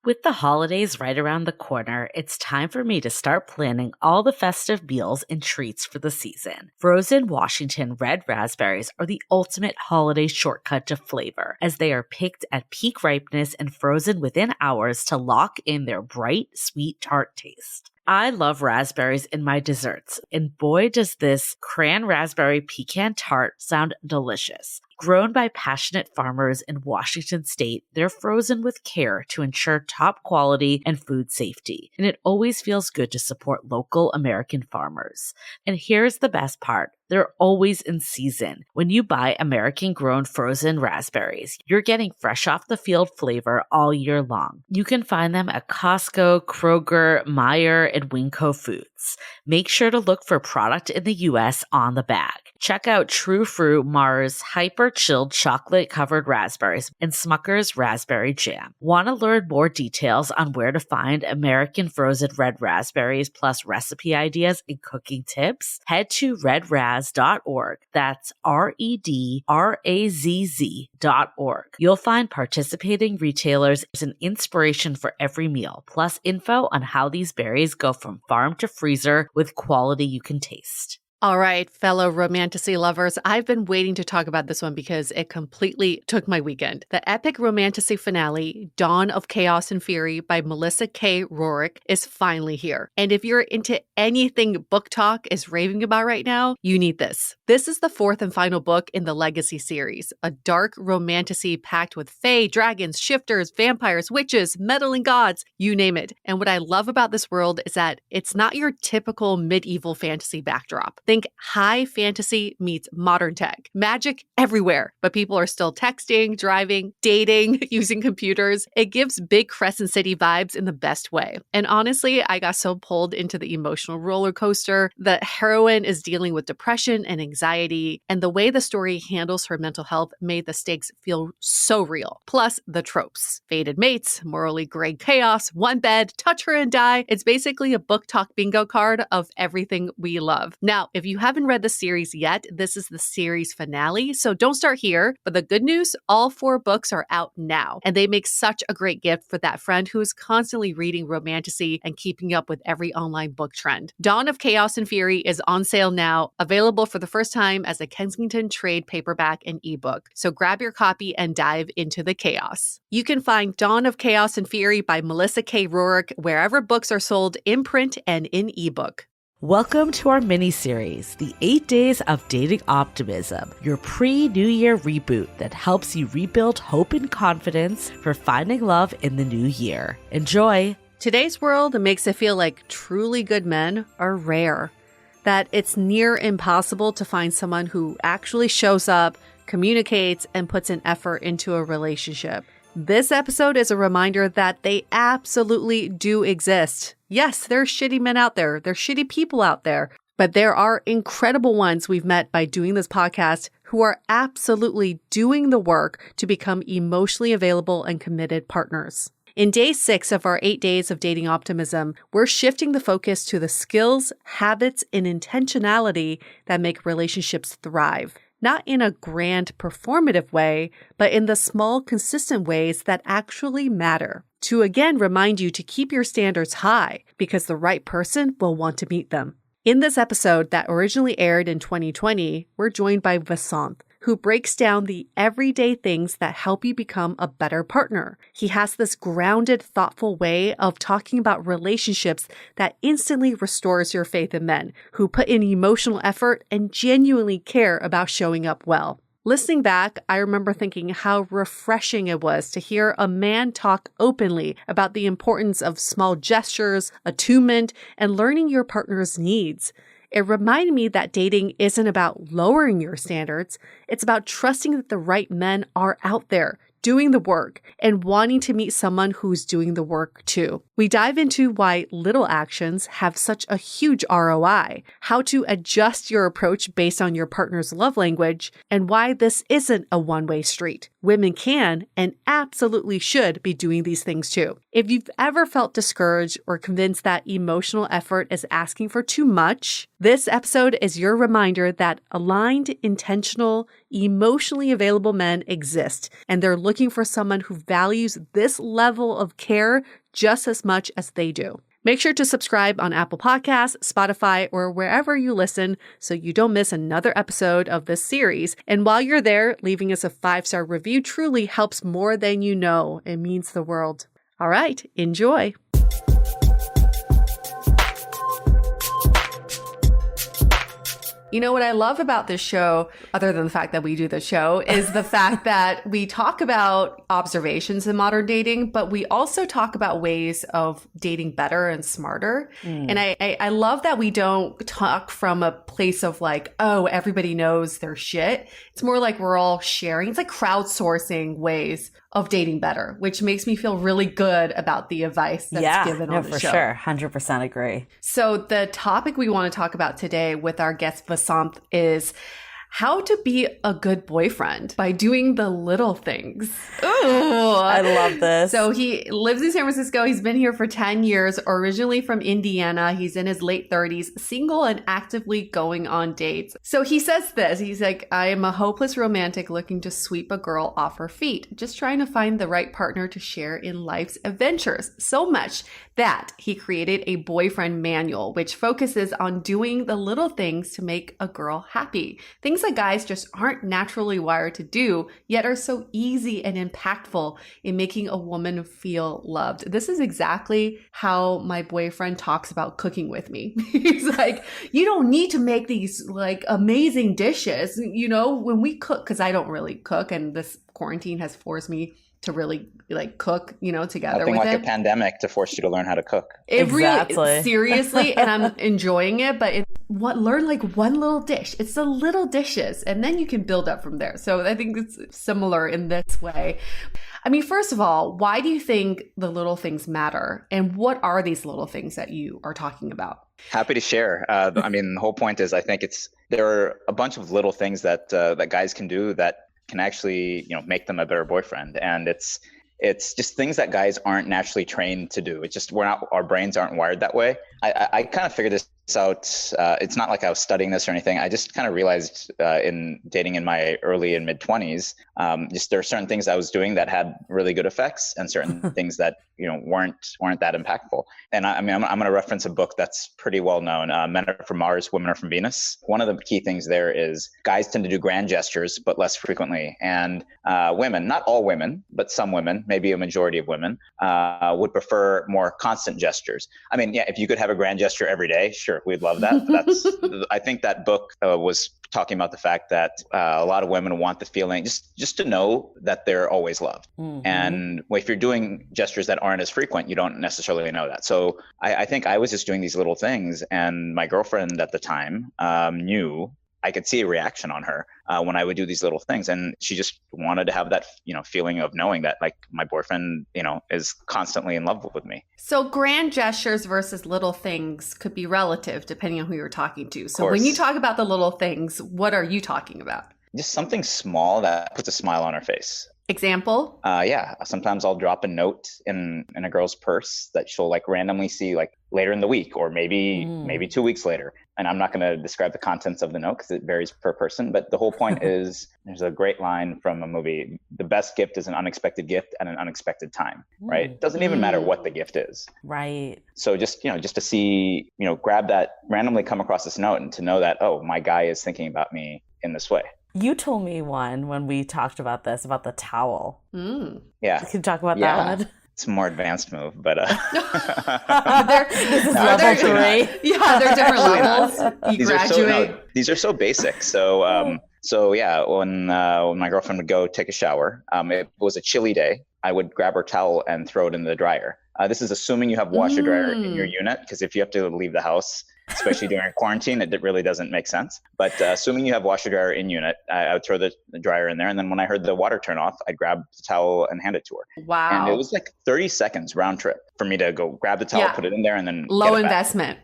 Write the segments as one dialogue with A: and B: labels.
A: With the holidays right around the corner, it's time for me to start planning all the festive meals and treats for the season. Frozen Washington red raspberries are the ultimate holiday shortcut to flavor, as they are picked at peak ripeness and frozen within hours to lock in their bright, sweet, tart taste. I love raspberries in my desserts, and boy does this cran raspberry pecan tart sound delicious. Grown by passionate farmers in Washington state, they're frozen with care to ensure top quality and food safety, and it always feels good to support local American farmers. And here's the best part. They're always in season. When you buy American-grown frozen raspberries, you're getting fresh off the field flavor all year long. You can find them at Costco, Kroger, Meijer, and Winco Foods. Make sure to look for product in the U.S. on the bag. Check out True Fruit Mars Hyper Chilled Chocolate-Covered Raspberries and Smucker's Raspberry Jam. Want to learn more details on where to find American frozen red raspberries plus recipe ideas and cooking tips? Head to redraz.org. That's redrazz.org. You'll find participating retailers as an inspiration for every meal, plus info on how these berries go from farm to freezer with quality you can taste.
B: All right, fellow romantasy lovers, I've been waiting to talk about this one because it completely took my weekend. The epic romantasy finale, Dawn of Chaos and Fury by Melissa K. Rorick, is finally here. And if you're into anything Book Talk is raving about right now, you need this. This is the fourth and final book in the Legacy series, a dark romantasy packed with fae, dragons, shifters, vampires, witches, meddling gods, you name it. And what I love about this world is that it's not your typical medieval fantasy backdrop. Think high fantasy meets modern tech. Magic everywhere, but people are still texting, driving, dating, using computers. It gives big Crescent City vibes in the best way. And honestly, I got so pulled into the emotional roller coaster. The heroine is dealing with depression and anxiety, and the way the story handles her mental health made the stakes feel so real. Plus, the tropes. Fated mates, morally gray chaos, one bed, touch her and die. It's basically a Book Talk bingo card of everything we love. Now, if you haven't read the series yet, this is the series finale, so don't start here. But the good news, all 4 books are out now, and they make such a great gift for that friend who is constantly reading romantasy and keeping up with every online book trend. Dawn of Chaos and Fury is on sale now, available for the first time as a Kensington trade paperback and ebook. So grab your copy and dive into the chaos. You can find Dawn of Chaos and Fury by Melissa K. Rorick wherever books are sold in print and in ebook.
A: Welcome to our mini-series, The 8 Days of Dating Optimism, your pre-New Year reboot that helps you rebuild hope and confidence for finding love in the new year. Enjoy!
B: Today's world makes it feel like truly good men are rare, that it's near impossible to find someone who actually shows up, communicates, and puts an effort into a relationship. This episode is a reminder that they absolutely do exist. Yes, there are shitty men out there. There are shitty people out there. But there are incredible ones we've met by doing this podcast who are absolutely doing the work to become emotionally available and committed partners. In day 6 of our 8 days of dating optimism, we're shifting the focus to the skills, habits, and intentionality that make relationships thrive. Not in a grand performative way, but in the small, consistent ways that actually matter. To again remind you to keep your standards high, because the right person will want to meet them. In this episode that originally aired in 2020, we're joined by Vasant, who breaks down the everyday things that help you become a better partner. He has this grounded, thoughtful way of talking about relationships that instantly restores your faith in men who put in emotional effort and genuinely care about showing up well. Listening back, I remember thinking how refreshing it was to hear a man talk openly about the importance of small gestures, attunement, and learning your partner's needs. It reminded me that dating isn't about lowering your standards. It's about trusting that the right men are out there, doing the work, and wanting to meet someone who's doing the work too. We dive into why little actions have such a huge ROI, how to adjust your approach based on your partner's love language, and why this isn't a one-way street. Women can and absolutely should be doing these things too. If you've ever felt discouraged or convinced that emotional effort is asking for too much, this episode is your reminder that aligned, intentional, emotionally available men exist, and they're looking for someone who values this level of care just as much as they do. Make sure to subscribe on Apple Podcasts, Spotify, or wherever you listen so you don't miss another episode of this series. And while you're there, leaving us a 5-star review truly helps more than you know. It means the world. All right, enjoy. You know what I love about this show, other than the fact that we do the show, is the fact that we talk about observations in modern dating, but we also talk about ways of dating better and smarter. And I love that we don't talk from a place of like, oh, everybody knows their shit. It's more like we're all sharing. It's like crowdsourcing ways of dating better, which makes me feel really good about the advice that's given on the show.
A: Yeah, for sure. 100% agree.
B: So the topic we want to talk about today with our guest Vasant is how to be a good boyfriend by doing the little things. Ooh.
A: I love this.
B: So he lives in San Francisco. He's been here for 10 years, originally from Indiana. He's in his late 30s, single and actively going on dates. So he says this, he's like, I am a hopeless romantic looking to sweep a girl off her feet, just trying to find the right partner to share in life's adventures. So much that he created a boyfriend manual, which focuses on doing the little things to make a girl happy. Things that guys just aren't naturally wired to do, yet are so easy and impactful in making a woman feel loved. This is exactly how my boyfriend talks about cooking with me. He's like, you don't need to make these like amazing dishes. You know, when we cook, because I don't really cook, and this quarantine has forced me to really like cook, you know, together
C: Nothing
B: with
C: like
B: it.
C: a pandemic to force you to learn how to cook.
B: It
A: Exactly.
B: really, seriously, and I'm enjoying it, but learn like one little dish. It's the little dishes, and then you can build up from there. So I think it's similar in this way. I mean, first of all, why do you think the little things matter? And what are these little things that you are talking about?
C: Happy to share. I mean, the whole point is I think there are a bunch of little things that guys can do that can actually, you know, make them a better boyfriend. And it's just things that guys aren't naturally trained to do. It's just our brains aren't wired that way. I kind of figured this out. It's not like I was studying this or anything. I just kind of realized in dating in my early and mid 20s, just there are certain things I was doing that had really good effects, and certain things that, you know, weren't that impactful. And I mean, I'm going to reference a book that's pretty well known, Men Are From Mars, Women Are From Venus. One of the key things there is guys tend to do grand gestures, but less frequently. And women, not all women, but some women, maybe a majority of women, would prefer more constant gestures. I mean, yeah, if you could have a grand gesture every day, sure, we'd love that. But I think that book was talking about the fact that a lot of women want the feeling just to know that they're always loved. Mm-hmm. And if you're doing gestures that aren't as frequent, you don't necessarily know that. So I think I was just doing these little things, and my girlfriend at the time knew. I could see a reaction on her when I would do these little things, and she just wanted to have that, you know, feeling of knowing that like my boyfriend, you know, is constantly in love with me.
B: So grand gestures versus little things could be relative depending on who you're talking to. So when you talk about the little things, what are you talking about?
C: Just something small that puts a smile on her face.
B: Example?
C: Yeah. Sometimes I'll drop a note in a girl's purse that she'll like randomly see like later in the week, or maybe 2 weeks later. And I'm not going to describe the contents of the note because it varies per person. But the whole point is, there's a great line from a movie: the best gift is an unexpected gift at an unexpected time, right? It doesn't even matter what the gift is.
A: Right.
C: So just to see, you know, grab that, randomly come across this note and to know that, oh, my guy is thinking about me in this way.
A: You told me one when we talked about this, about the towel.
C: Yeah.
A: Can you talk about that one?
C: It's a more advanced move, but
A: this is level 3.
B: Yeah, they're different levels. You graduate.
C: These are so basic. So so yeah, when my girlfriend would go take a shower, it was a chilly day, I would grab her towel and throw it in the dryer. This is assuming you have washer dryer in your unit, because if you have to leave the house, especially during quarantine, it really doesn't make sense. But assuming you have washer dryer in unit, I would throw the dryer in there. And then when I heard the water turn off, I'd grab the towel and hand it to her.
B: Wow.
C: And it was like 30 seconds round trip for me to go grab the towel, put it in there, and then
B: low investment,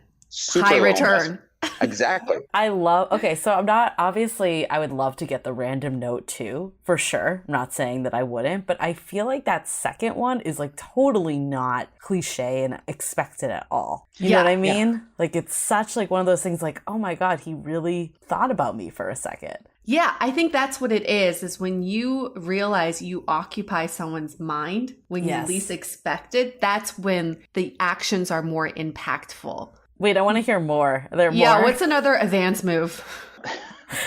B: high return.
C: Exactly.
A: Okay, so I'm not, obviously, I would love to get the random note too, for sure. I'm not saying that I wouldn't, but I feel like that second one is like totally not cliche and expected at all. You know what I mean?
B: Yeah.
A: Like, it's such like one of those things like, oh my God, he really thought about me for a second.
B: Yeah, I think that's what it is when you realize you occupy someone's mind when you least expect it, that's when the actions are more impactful.
A: Wait, I want to hear more. Are there more?
B: Yeah, what's another advanced move?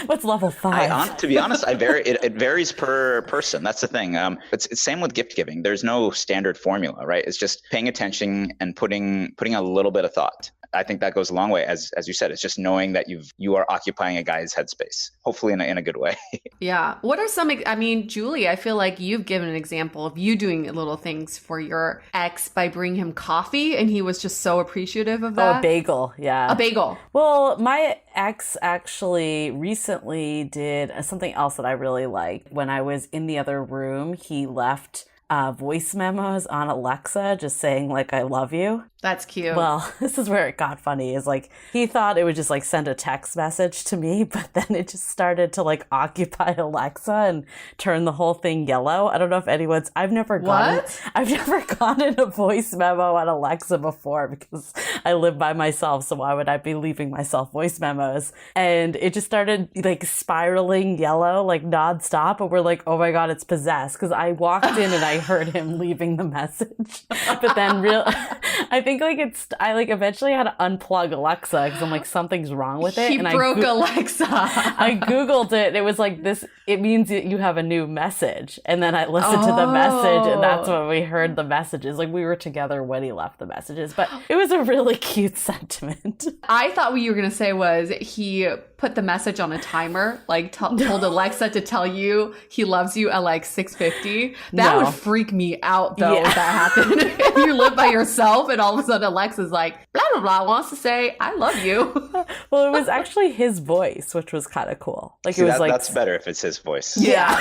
A: What's level 5?
C: To be honest, it varies per person. That's the thing. It's same with gift giving. There's no standard formula, right? It's just paying attention and putting a little bit of thought. I think that goes a long way. As you said, it's just knowing that you are occupying a guy's headspace, hopefully in a good way.
B: Yeah. What are some, I mean, Julie, I feel like you've given an example of you doing little things for your ex by bringing him coffee, and he was just so appreciative of that.
A: Oh, a bagel. Yeah.
B: A bagel.
A: Well, my ex actually recently did something else that I really liked. When I was in the other room, he left voice memos on Alexa just saying like, I love you.
B: That's cute.
A: Well, this is where it got funny is like he thought it would just like send a text message to me, but then it just started to like occupy Alexa and turn the whole thing yellow. I don't know if I've never gotten a voice memo on Alexa before because I live by myself, so why would I be leaving myself voice memos? And it just started like spiraling yellow like nonstop, and we're like, oh my God, it's possessed, because I walked in and I heard him leaving the message. But then I think I eventually had to unplug Alexa because I'm like, something's wrong with it.
B: He broke Alexa.
A: I Googled it. It was like this, it means you have a new message. And then I listened to the message, and that's when we heard the messages. Like, we were together when he left the messages, but it was a really cute sentiment.
B: I thought what you were going to say was he put the message on a timer, like told Alexa to tell you he loves you at like 6:50. That would freak me out though if that happened. If you live by yourself and all of a sudden Alexa's like, blah, blah, blah, wants to say, I love you.
A: Well, it was actually his voice, which was kind of cool. Like,
C: See,
A: it was
C: that's better if it's his voice.
B: Yeah.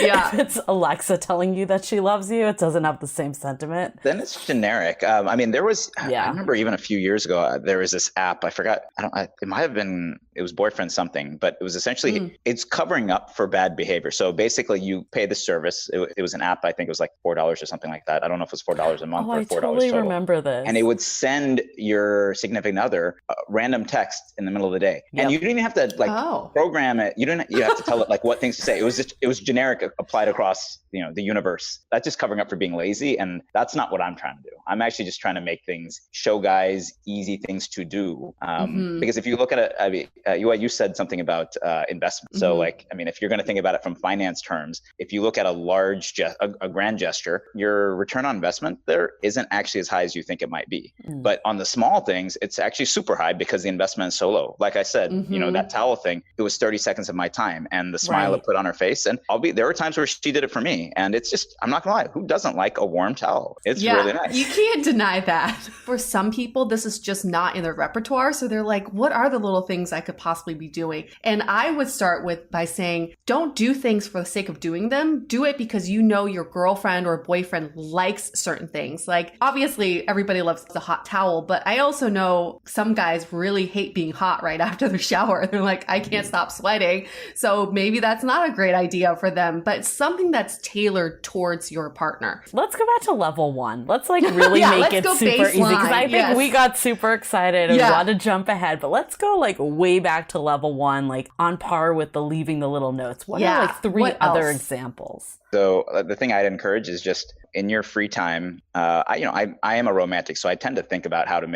B: Yeah.
A: If it's Alexa telling you that she loves you, it doesn't have the same sentiment.
C: Then it's generic. I mean, I remember even a few years ago, there was this app. I forgot. It might have been, it was Boyfriend something, but it was essentially, it's covering up for bad behavior. So basically you pay the service. It was an app. I think it was like $4 or something like that. I don't know if it was $4 a month or $4
A: totally
C: total.
A: Remember this.
C: And it would send your significant other a random text in the middle of the day. Yep. And you didn't even have to program it. You have to tell it like what things to say. It was generic, applied across, the universe. That's just covering up for being lazy. And that's not what I'm trying to do. I'm actually just trying to make things, show guys easy things to do. Because if you look at it, you said something about investment. So like, I mean, if you're going to think about it from finance terms, if you look at a grand gesture, your return on investment there isn't actually as high as you think it might be. But on the small things, it's actually super high because the investment is so low. Like I said, that towel thing, it was 30 seconds of my time, and the smile it put on her face. And there were times where she did it for me. And it's just, I'm not gonna lie, who doesn't like a warm towel? It's really nice.
B: You can't deny that. For some people, this is just not in their repertoire. So they're like, what are the little things I could possibly be doing? And I would start by saying, don't do things for the sake of doing them. Do it because your girlfriend or boyfriend likes certain things. Like, obviously, everybody loves the hot towel, but I also know some guys really hate being hot right after the shower. They're like, I can't stop sweating. So maybe that's not a great idea for them, but something that's tailored towards your partner.
A: Let's go back to level 1. Let's really make it super easy, because I think we got super excited and want to jump ahead, but let's go like way back to level 1, like on par with the leaving the little notes. What are like 3 other examples?
C: So the thing I'd encourage is just in your free time. I am a romantic, so I tend to think about how to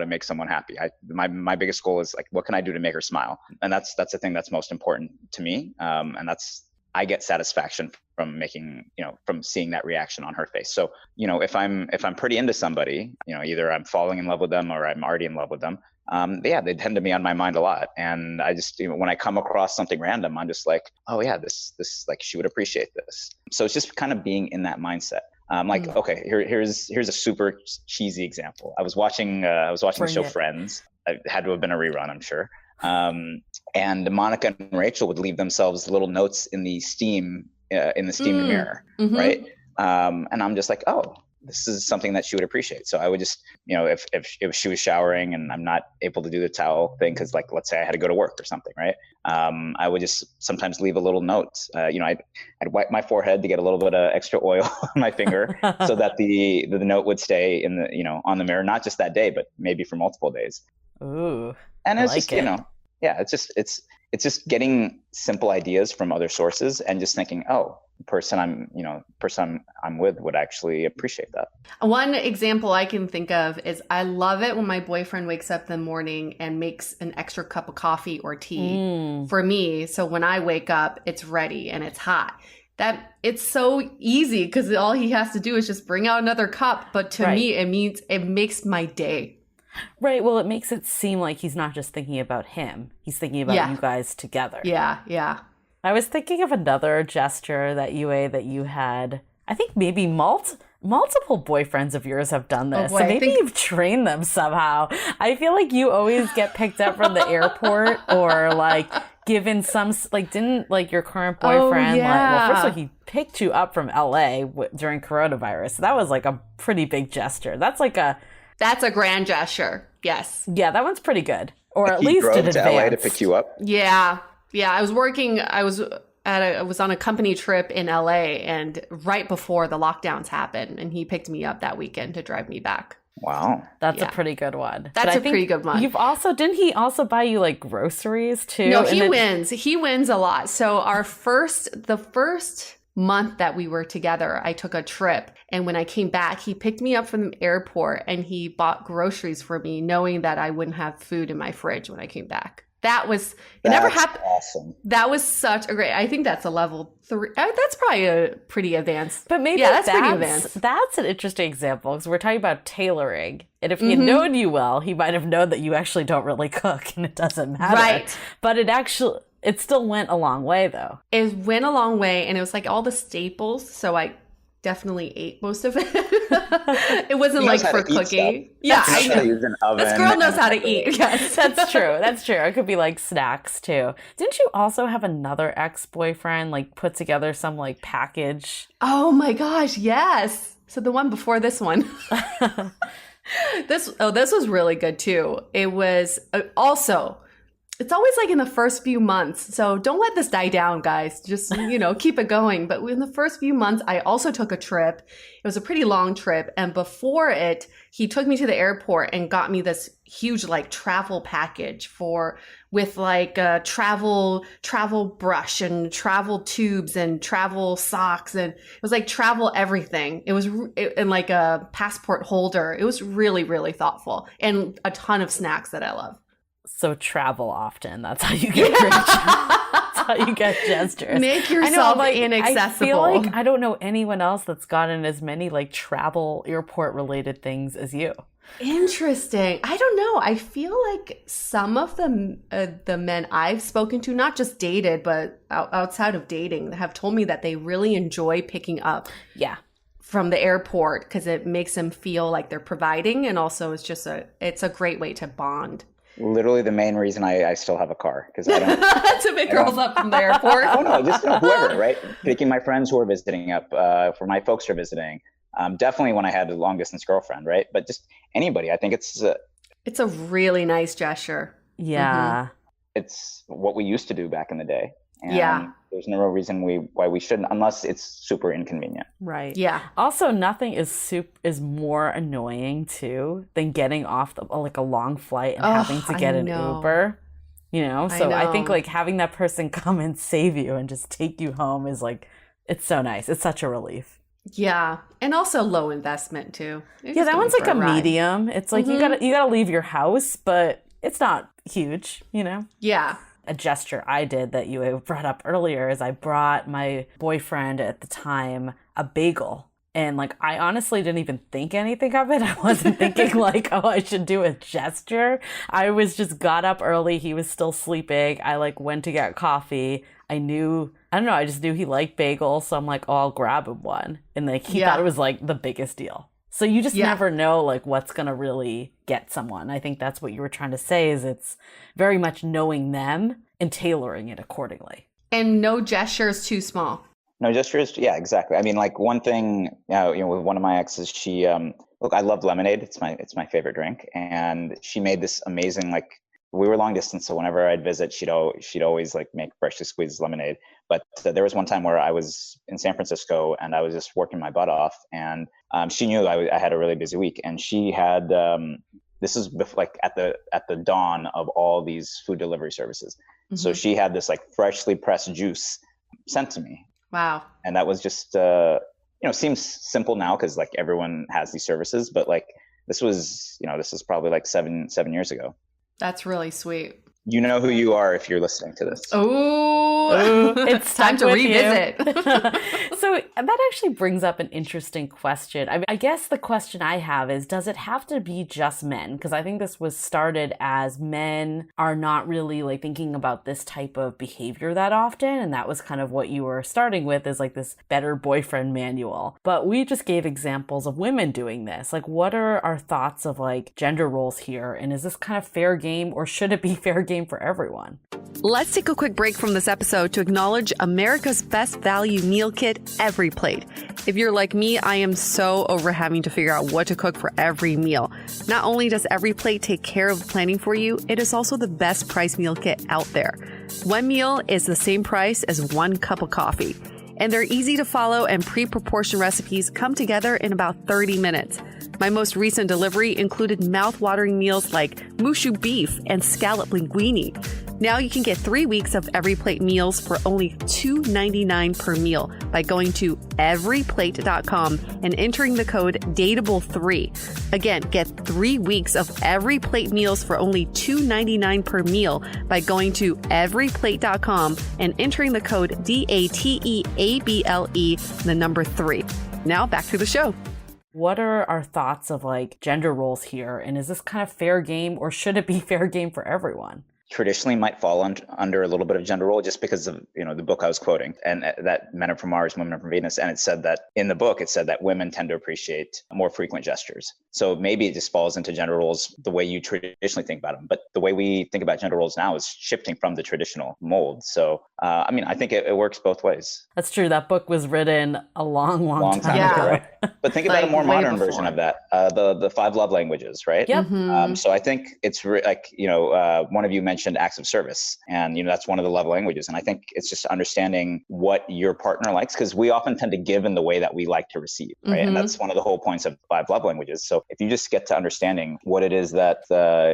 C: make someone happy. My biggest goal is like, what can I do to make her smile? And that's the thing that's most important to me. And I get satisfaction from from seeing that reaction on her face. So, if I'm pretty into somebody, either I'm falling in love with them or I'm already in love with them. They tend to be on my mind a lot. And I just, when I come across something random, I'm just like, oh yeah, this like, she would appreciate this. So it's just kind of being in that mindset. Okay, here's a super cheesy example. I was watching the show Friends. It had to have been a rerun, I'm sure. And Monica and Rachel would leave themselves little notes in the steam mirror, right? And I'm just like, oh, this is something that she would appreciate. So I would just, if she was showering and I'm not able to do the towel thing, because like, let's say I had to go to work or something, right? I would just sometimes leave a little note. I'd wipe my forehead to get a little bit of extra oil on my finger so that the note would stay in the, on the mirror, not just that day, but maybe for multiple days.
A: Ooh,
C: and it's
A: like
C: just, it's just getting simple ideas from other sources and just thinking, oh, the person I'm with would actually appreciate that.
B: One example I can think of is I love it when my boyfriend wakes up in the morning and makes an extra cup of coffee or tea for me. So when I wake up, it's ready and it's hot. That it's so easy because all he has to do is just bring out another cup. But to me, it means it makes my day.
A: Right. Well, it makes it seem like he's not just thinking about him. He's thinking about you guys together.
B: Yeah. Yeah.
A: I was thinking of another gesture that you had. I think maybe multiple boyfriends of yours have done this.
B: Oh boy,
A: so maybe you've trained them somehow. I feel like you always get picked up from the airport or like given some, like didn't like your current boyfriend, first of all, he picked you up from LA during coronavirus. So that was like a pretty big gesture. That's a grand gesture. Yes. Yeah, that one's pretty good. Or at least in advance.
C: He drove to LA to pick you up?
B: Yeah. Yeah, I was on a company trip in LA and right before the lockdowns happened, and he picked me up that weekend to drive me back.
C: Wow.
A: That's a pretty good one.
B: That's a pretty good one.
A: Didn't he also buy you like groceries too?
B: No, he wins. He wins a lot. So the first month that we were together, I took a trip. And when I came back, he picked me up from the airport and he bought groceries for me, knowing that I wouldn't have food in my fridge when I came back. That's never happened.
C: Awesome.
B: That was such a great, I think that's a level 3. That's probably a pretty advanced.
A: But maybe that's pretty advanced. That's an interesting example because we're talking about tailoring. And if he had known you well, he might have known that you actually don't really cook and it doesn't matter.
B: Right.
A: But it still went a long way though.
B: It went a long way and it was like all the staples. So I definitely ate most of it. It wasn't like for cooking. Yeah, I know. This girl knows how to eat. Yes,
A: that's true. That's true. It could be like snacks too. Didn't you also have another ex-boyfriend like put together some like package?
B: Oh my gosh, yes. So the one before this one. This was really good too. It was also. It's always like in the first few months. So don't let this die down, guys. Just, keep it going. But in the first few months, I also took a trip. It was a pretty long trip. And before it, he took me to the airport and got me this huge like travel package with like a travel brush and travel tubes and travel socks. And it was like travel everything. It was and like a passport holder. It was really, really thoughtful and a ton of snacks that I love.
A: So travel often. That's how you get rich. That's how you get gestures.
B: Make yourself inaccessible.
A: I feel like I don't know anyone else that's gotten as many like travel airport related things as you.
B: Interesting. I don't know. I feel like some of the men I've spoken to, not just dated, but outside of dating, have told me that they really enjoy picking up.
A: Yeah.
B: From the airport because it makes them feel like they're providing, and also it's a great way to bond.
C: Literally the main reason I still have a car because I don't
B: to pick girls up from the airport.
C: Oh no, just whoever, right? Picking my friends who are visiting up, for my folks who are visiting. Definitely when I had a long distance girlfriend, right? But just anybody, I think it's
B: a really nice gesture.
A: Yeah,
C: it's what we used to do back in the day. And there's no reason why we shouldn't, unless it's super inconvenient.
A: Right.
B: Yeah.
A: Also, nothing is more annoying too than getting off like a long flight and having to get an Uber. So I think like having that person come and save you and just take you home is like, it's so nice. It's such a relief.
B: Yeah, and also low investment too.
A: Yeah, that one's like a medium. It's like you gotta leave your house, but it's not huge.
B: Yeah.
A: A gesture I did that you brought up earlier is I brought my boyfriend at the time a bagel. And like, I honestly didn't even think anything of it. I wasn't thinking like, oh, I should do a gesture. I got up early. He was still sleeping. I like went to get coffee. I just knew he liked bagels. So I'm like, oh, I'll grab him one. And like, he thought it was like the biggest deal. So you just never know like what's going to really get someone. I think that's what you were trying to say is it's very much knowing them and tailoring it accordingly.
B: And no gesture is too small.
C: No, gestures. Yeah, exactly. I mean, like one thing, with one of my exes, she, look, I love lemonade. It's my favorite drink. And she made this amazing, like, we were long distance. So whenever I'd visit, she'd always like make freshly squeezed lemonade. But there was one time where I was in San Francisco and I was just working my butt off. And she knew I had a really busy week. And she had, this is like at the dawn of all these food delivery services. Mm-hmm. So she had this like freshly pressed juice sent to me.
B: Wow.
C: And that was just, seems simple now because like everyone has these services, but like this is probably like seven years ago.
B: That's really sweet.
C: You know who you are if you're listening to this.
B: Oh, it's time to revisit.
A: So that actually brings up an interesting question. I guess the question I have is, does it have to be just men? Because I think this was started as men are not really like thinking about this type of behavior that often. And that was kind of what you were starting with, is like this better boyfriend manual. But we just gave examples of women doing this. Like, what are our thoughts of like gender roles here? And is this kind of fair game, or should it be fair game for everyone?
B: Let's take a quick break from this episode to acknowledge America's best value meal kit, Every Plate. If you're like me, I am so over having to figure out what to cook for every meal. Not only does Every Plate take care of the planning for you, it is also the best price meal kit out there. One meal is the same price as 1 cup of coffee. And their easy to follow and pre-proportioned recipes come together in about 30 minutes. My most recent delivery included mouth-watering meals like mushu beef and scallop linguine. Now you can get 3 weeks of Every Plate meals for only $2.99 per meal by going to everyplate.com and entering the code DATEABLE3. Again, get 3 weeks of Every Plate meals for only $2.99 per meal by going to everyplate.com and entering the code DATEABLE, the number 3. Now back to the show.
A: What are our thoughts of like gender roles here? And is this kind of fair game, or should it be fair game for everyone?
C: Traditionally might fall under a little bit of gender role just because of, the book I was quoting, and that men are from Mars, women are from Venus. And it said that in the book, that women tend to appreciate more frequent gestures. So maybe it just falls into gender roles the way you traditionally think about them. But the way we think about gender roles now is shifting from the traditional mold. So, I think it works both ways.
A: That's true. That book was written a long time ago.
C: Right? But think about a more modern version of that, the 5 love languages, right?
A: Yep.
B: Mm-hmm.
C: So I think it's one of you mentioned acts of service, and that's one of the love languages. And I think it's just understanding what your partner likes, because we often tend to give in the way that we like to receive, right?
B: Mm-hmm.
C: And that's one of the whole points of 5 love languages. So if you just get to understanding what it is that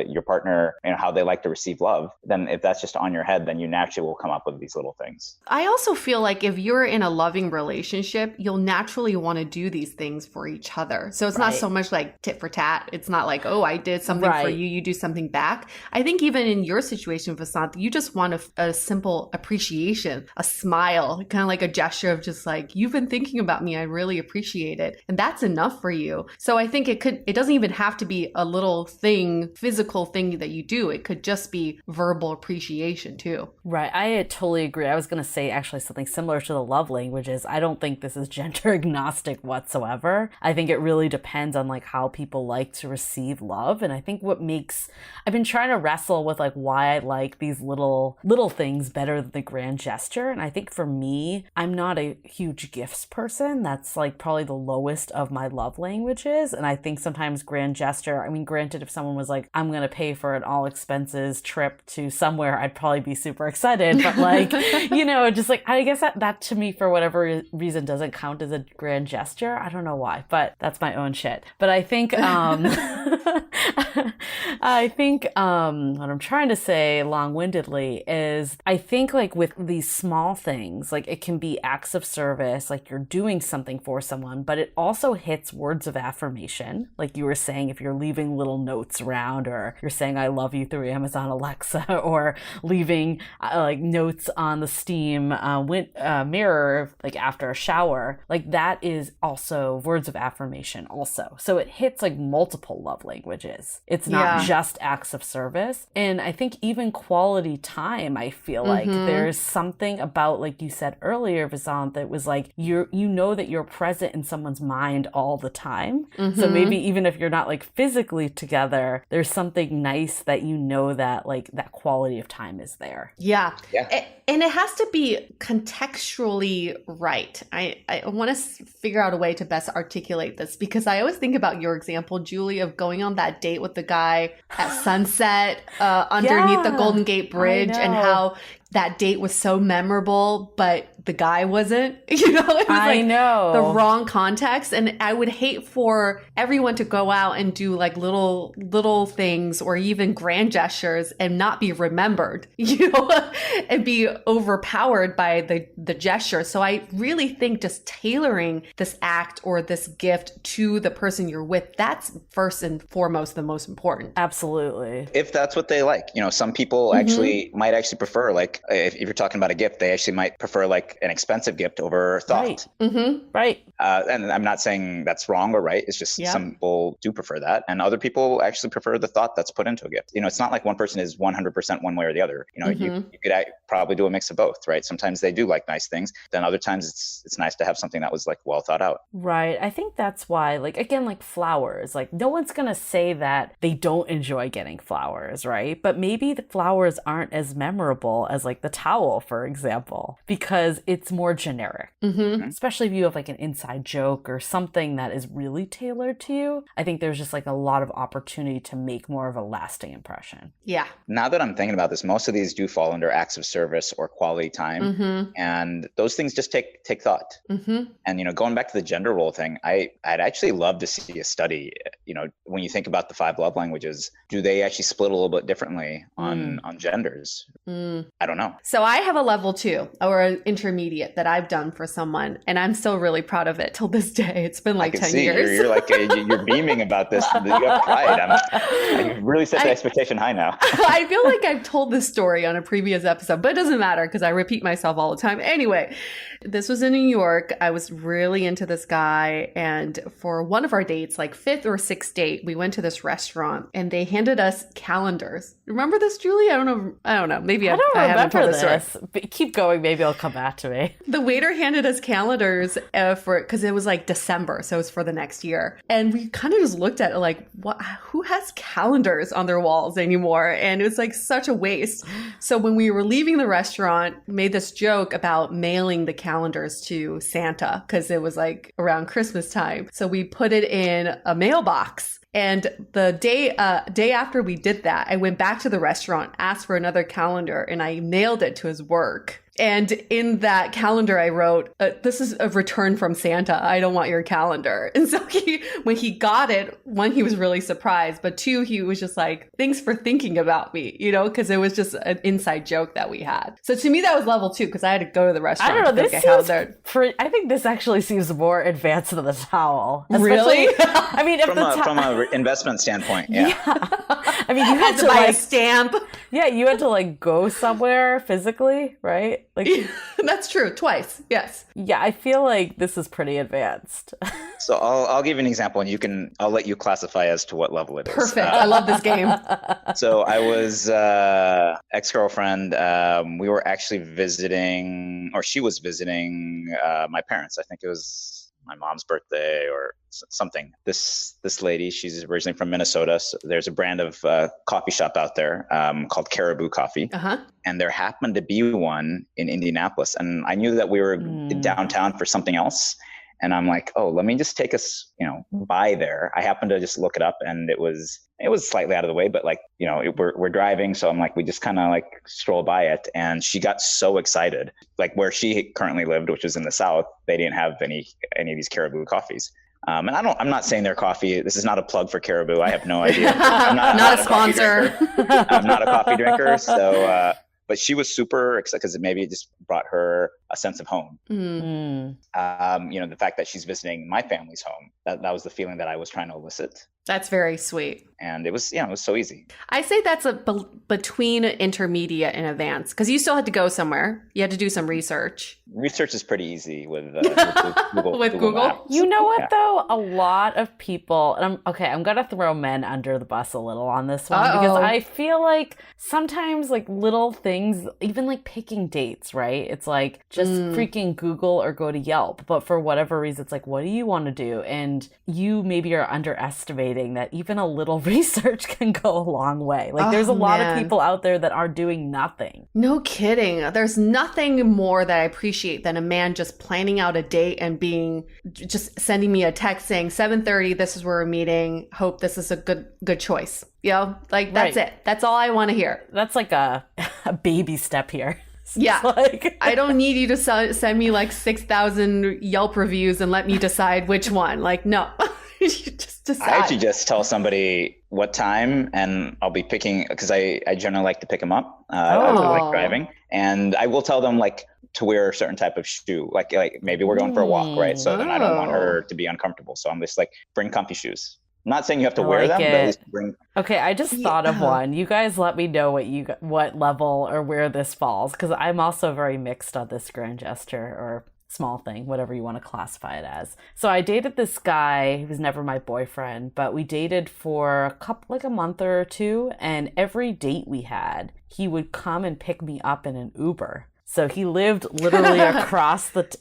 C: your partner, how they like to receive love, then if that's just on your head, then you naturally will come up with these little things.
B: I also feel like if you're in a loving relationship, you'll naturally want to do these things for each other. So it's not so much like tit for tat. It's not like, oh, I did something for you, you do something back. I think even in your situation, Vasant, you just want a simple appreciation, a smile, kind of like a gesture of just like, you've been thinking about me. I really appreciate it. And that's enough for you. So I think it doesn't even have to be a little thing, physical thing that you do. It could just be verbal appreciation too.
A: Right. I totally agree. I was going to say actually something similar to the love languages. I don't think this is gender agnostic whatsoever. I think it really depends on like how people like to receive love. And I think I've been trying to wrestle with like why I like these little things better than the grand gesture. And I think for me, I'm not a huge gifts person. That's like probably the lowest of my love languages. And I think sometimes grand gesture, granted, if someone was like, I'm going to pay for an all expenses trip to somewhere, I'd probably be super excited. But like, just like, I guess that to me, for whatever reason, doesn't count as a grand gesture. I don't know why, but that's my own shit. But I think, what I'm trying to say long-windedly is I think like with these small things, like it can be acts of service, like you're doing something for someone, but it also hits words of affirmation. Like you were saying, if you're leaving little notes around, or you're saying I love you through Amazon Alexa, or leaving like notes on the Steam mirror, like after a shower, like that is also words of affirmation also. So it hits like multiple love languages. It's not just acts of service. And I think even quality time, I feel like there's something about, like you said earlier, Vasant, that was like, you know that you're present in someone's mind all the time. So maybe even if you're not like physically together, there's something nice that you know that like that quality of time is there.
B: Yeah.
C: Yeah.
B: And it has to be contextually right. I want to figure out a way to best articulate this, because I always think about your example, Julie, of going on that date with the guy at sunset underneath the Golden Gate Bridge, and how that date was so memorable, but the guy wasn't, you know, it was like the wrong context. And I would hate for everyone to go out and do like little things or even grand gestures and not be remembered, you know, and be overpowered by the gesture. So I really think just tailoring this act or this gift to the person you're with, that's first and foremost the most important.
A: Absolutely.
C: If that's what they like. You know, some people might actually prefer, like, if you're talking about a gift, they actually might prefer like an expensive gift over thought.
A: Right.
C: And I'm not saying that's wrong or right. It's just some people do prefer that. And other people actually prefer the thought that's put into a gift. You know, it's not like one person is 100% one way or the other. You know, you could probably do a mix of both, right? Sometimes they do like nice things. Then other times it's nice to have something that was like well thought out.
A: Right. I think that's why, like, again, like flowers, like no one's going to say that they don't enjoy getting flowers, right? But maybe the flowers aren't as memorable as like the towel, for example, because it's more generic, especially if you have like an inside joke or something that is really tailored to you. I think there's just like a lot of opportunity to make more of a lasting impression.
B: Yeah.
C: Now that I'm thinking about this, most of these do fall under acts of service or quality time. And those things just take thought. And, you know, going back to the gender role thing, I'd actually love to see a study. You know, when you think about the 5 love languages, do they actually split a little bit differently on genders? I don't know.
B: So I have a level 2 or an intermediate that I've done for someone, and I'm still really proud of it till this day. It's been like 10 years.
C: You're like, you're beaming about this. You have pride. You really set the expectation high now.
B: I feel like I've told this story on a previous episode, but it doesn't matter because I repeat myself all the time. Anyway, this was in New York. I was really into this guy. And for one of our dates, like 5th or 6th date, we went to this restaurant and they handed us calendars. Remember this, Julie? I don't know. Maybe I haven't told this story.
A: But keep going. Maybe it'll come back to me.
B: The waiter handed us calendars because it was like December. So it was for the next year. And we kind of just looked at it like, what? Who has calendars on their walls anymore? And it was like such a waste. So when we were leaving the restaurant, made this joke about mailing the calendars to Santa because it was like around Christmas time. So we put it in a mailbox. And the day after we did that, I went back to the restaurant, asked for another calendar, and I mailed it to his work. And in that calendar, I wrote, this is a return from Santa. I don't want your calendar. And so when he got it, 1, he was really surprised. But 2, he was just like, thanks for thinking about me, you know, because it was just an inside joke that we had. So to me, that was level 2 because I had to go to the restaurant.
A: I don't know. I think this actually seems more advanced than the towel.
B: Really?
A: I mean,
C: from an investment standpoint, yeah.
A: I mean, you had to
B: buy
A: like
B: a stamp.
A: Yeah, you had to like go somewhere physically, right? Like
B: that's true. Twice. Yes.
A: Yeah, I feel like this is pretty advanced.
C: So I'll give you an example, and I'll let you classify as to what level it is.
B: Perfect. I love this game.
C: So I was ex-girlfriend. We were actually visiting, or she was visiting my parents. I think it was my mom's birthday or something. This lady, she's originally from Minnesota. So there's a brand of coffee shop out there called Caribou Coffee. And there happened to be one in Indianapolis. And I knew that we were downtown for something else. And I'm like, oh, let me just take us, by there. I happened to just look it up, and it was slightly out of the way, but like, we're driving. So I'm like, we just kind of like stroll by it. And she got so excited, like where she currently lived, which was in the South, they didn't have any of these Caribou coffees. And I'm not saying their coffee, this is not a plug for Caribou. I have no idea. I'm
B: not a sponsor.
C: I'm not a coffee drinker. So, but she was super excited because maybe it just brought her a sense of home. The fact that she's visiting my family's home, that was the feeling that I was trying to elicit.
B: That's very sweet.
C: And it was, it was so easy.
B: I say that's between intermediate and advanced, because you still had to go somewhere. You had to do some research.
C: Research is pretty easy with Google.
B: With Google?
C: Maps.
A: You know what, though? A lot of people, and I'm going to throw men under the bus a little on this one, because I feel like sometimes like little things, even like picking dates, right? It's like just freaking Google or go to Yelp. But for whatever reason, it's like, what do you want to do? And you maybe are underestimating that even a little research can go a long way. Like there's a lot of people out there that are doing nothing.
B: No kidding. There's nothing more that I appreciate than a man just planning out a date and just sending me a text saying 7:30, this is where we're meeting. Hope this is a good choice. Like that's it. That's all I want to hear.
A: That's like a baby step here.
B: Yeah. I don't need you to send me like 6,000 Yelp reviews and let me decide which one. Like, no. You just decide.
C: I actually just tell somebody what time, and I'll be picking, because I generally like to pick them up. I like driving, and I will tell them like to wear a certain type of shoe. Like maybe we're going for a walk, right? So then I don't want her to be uncomfortable. So I'm just like, bring comfy shoes. I'm not saying you have to wear them, but at least bring.
A: Okay, I just thought of one. You guys let me know what level or where this falls, because I'm also very mixed on this grand gesture or small thing, whatever you want to classify it as. So I dated this guy. He was never my boyfriend, but we dated for a month or two, and every date we had, he would come and pick me up in an Uber. So he lived literally across across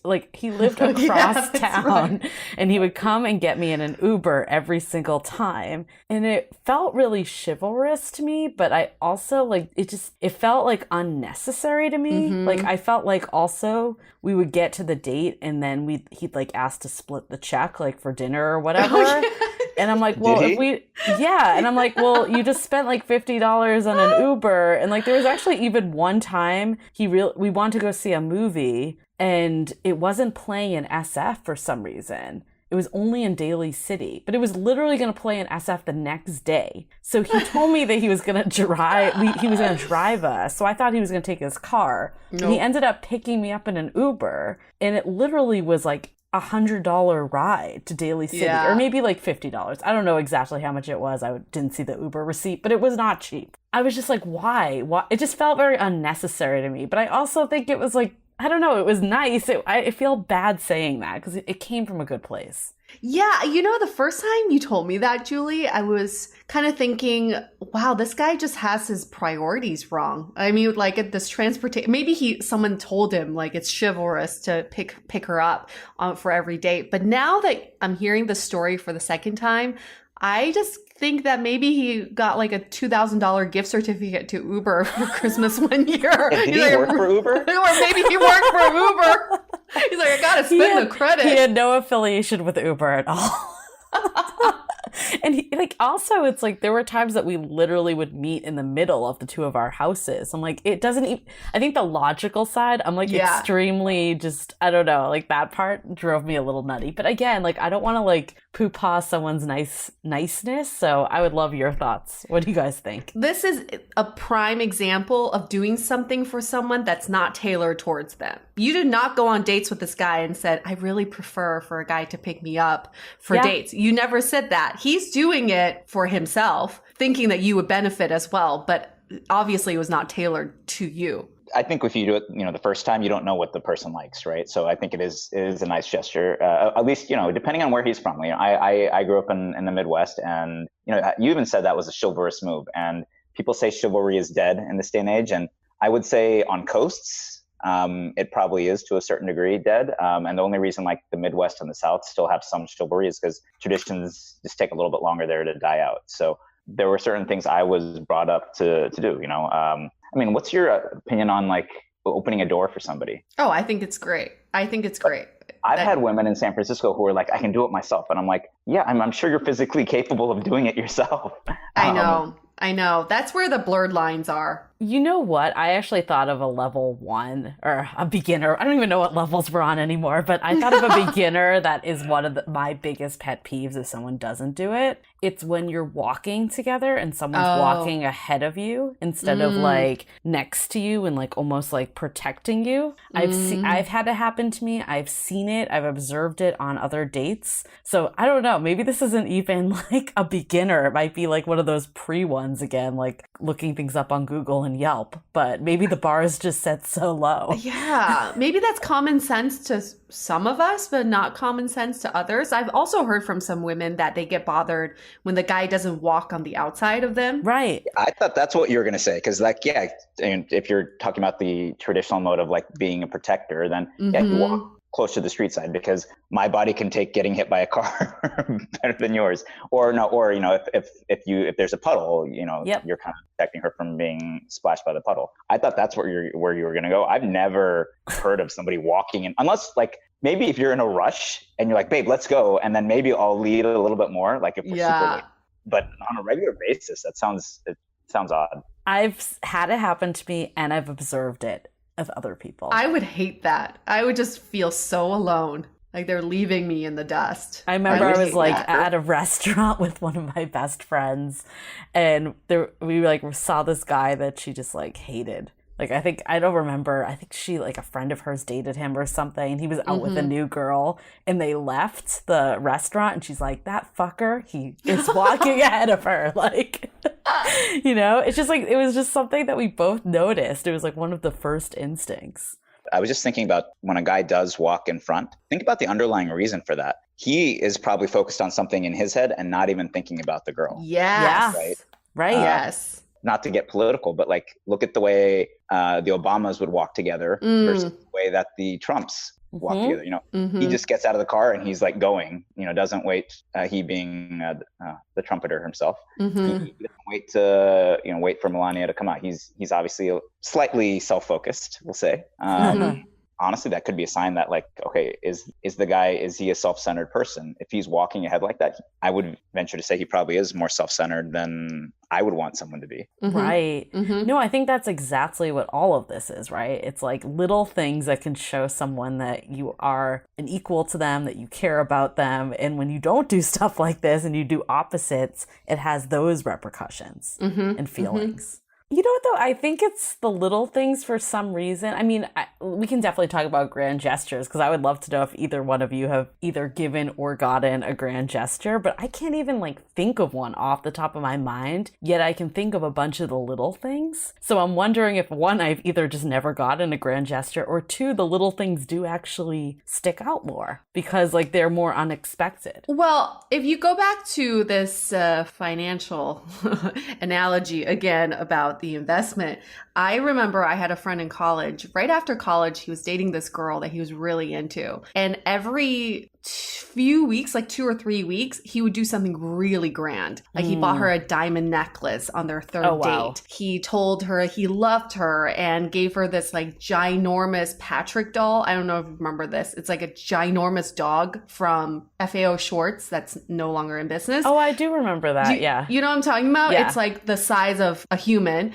A: town, right. And he would come and get me in an Uber every single time. And it felt really chivalrous to me, but I also it felt like unnecessary to me. Mm-hmm. Like I felt like also we would get to the date and then he'd like ask to split the check like for dinner or whatever. Oh, yeah. And I'm like, well, and I'm like, well, you just spent like $50 on an Uber. And like, there was actually even one time we wanted to go see a movie and it wasn't playing in SF for some reason. It was only in Daly City, but it was literally going to play in SF the next day. So he told me that he was going to drive, he was going to drive us. So I thought he was going to take his car. Nope. And he ended up picking me up in an Uber. And it literally was like $100 ride to Daly City, or maybe like $50. I don't know exactly how much it was. I didn't see the Uber receipt, but it was not cheap. I was just like, why? It just felt very unnecessary to me. But I also think it was like, I don't know, it was nice. I feel bad saying that because it came from a good place.
B: Yeah, the first time you told me that, Julie, I was kind of thinking, wow, this guy just has his priorities wrong. I mean, like at this transportation, maybe someone told him like it's chivalrous to pick her up for every date. But now that I'm hearing the story for the second time, I just think that maybe he got like a $2,000 gift certificate to Uber for Christmas one year.
C: Did he work for Uber?
B: Or maybe he worked for Uber. He's like, I gotta spend the credit.
A: He had no affiliation with Uber at all. And also it's like there were times that we literally would meet in the middle of the two of our houses. I'm like, it doesn't even, I think the logical side, I'm like extremely just, I don't know, like that part drove me a little nutty. But again, like I don't want to like poo-pah someone's niceness. So I would love your thoughts. What do you guys think?
B: This is a prime example of doing something for someone that's not tailored towards them. You did not go on dates with this guy and said, I really prefer for a guy to pick me up for dates. You never said that. He's doing it for himself, thinking that you would benefit as well. But obviously it was not tailored to you.
C: I think if you do it, the first time, you don't know what the person likes, right? So I think it is a nice gesture. At least, depending on where he's from. I grew up in the Midwest, and you even said that was a chivalrous move. And people say chivalry is dead in this day and age, and I would say on coasts, it probably is to a certain degree dead. And the only reason like the Midwest and the South still have some chivalry is because traditions just take a little bit longer there to die out. So there were certain things I was brought up to do. I mean, what's your opinion on like opening a door for somebody?
B: Oh, I think it's great.
C: I've had women in San Francisco who are like, I can do it myself. And I'm like, yeah, I'm sure you're physically capable of doing it yourself.
B: I know. That's where the blurred lines are.
A: You know what? I actually thought of a level 1 or a beginner. I don't even know what levels we're on anymore, but I thought of a beginner that is one of my biggest pet peeves if someone doesn't do it. It's when you're walking together and someone's walking ahead of you instead of like next to you and like almost like protecting you. I've had it happen to me. I've seen it. I've observed it on other dates. So I don't know. Maybe this isn't even like a beginner. It might be like one of those pre ones again, like looking things up on Google and Yelp, but maybe the bar is just set so low.
B: Yeah, maybe that's common sense to some of us, but not common sense to others. I've also heard from some women that they get bothered when the guy doesn't walk on the outside of them.
A: Right.
C: I thought that's what you were going to say. Because like, yeah, and if you're talking about the traditional mode of like being a protector, then yeah, you walk close to the street side because my body can take getting hit by a car better than yours. Or no, or you know, if there's a puddle, you know, you're kind of protecting her from being splashed by the puddle. I thought that's where you were going to go. I've never heard of somebody walking in, unless like maybe if you're in a rush and you're like, babe, let's go, and then maybe I'll lead a little bit more, like if we're super late. But on a regular basis, it sounds odd.
A: I've had it happen to me and I've observed it of other people.
B: I would hate that. I would just feel so alone. Like they're leaving me in the dust.
A: I remember I was like at a restaurant with one of my best friends and we like saw this guy that she just like hated. Like, I don't remember. I think she, like, a friend of hers dated him or something. And he was out with a new girl and they left the restaurant. And she's like, that fucker, he is walking ahead of her. Like, you know, it's just like, it was just something that we both noticed. It was like one of the first instincts.
C: I was just thinking about when a guy does walk in front, think about the underlying reason for that. He is probably focused on something in his head and not even thinking about the girl.
B: Yes.
A: Right.
B: Yes.
C: Not to get political, but like look at the way the Obamas would walk together versus the way that the Trumps walk together. You know, he just gets out of the car and he's like going. You know, doesn't wait. He being the trumpeter himself, he doesn't wait to wait for Melania to come out. He's obviously slightly self-focused, we'll say. Honestly, that could be a sign that like, okay, is he a self-centered person? If he's walking ahead like that, I would venture to say he probably is more self-centered than I would want someone to be.
A: Right. No, I think that's exactly what all of this is, right? It's like little things that can show someone that you are an equal to them, that you care about them. And when you don't do stuff like this and you do opposites, it has those repercussions and feelings. You know what, though? I think it's the little things for some reason. I mean, we can definitely talk about grand gestures because I would love to know if either one of you have either given or gotten a grand gesture, but I can't even like think of one off the top of my mind, yet I can think of a bunch of the little things. So I'm wondering if one, I've either just never gotten a grand gesture, or two, the little things do actually stick out more because like they're more unexpected.
B: Well, if you go back to this financial analogy again about the investment, I remember I had a friend in college. Right after college, he was dating this girl that he was really into. And every few weeks, like 2 or 3 weeks, he would do something really grand. Like he bought her a diamond necklace on their third date. He told her he loved her and gave her this like ginormous Patrick doll. I don't know if you remember this. It's like a ginormous dog from FAO Schwartz that's no longer in business.
A: Oh, I do remember that. Yeah.
B: You know what I'm talking about? Yeah. It's like the size of a human.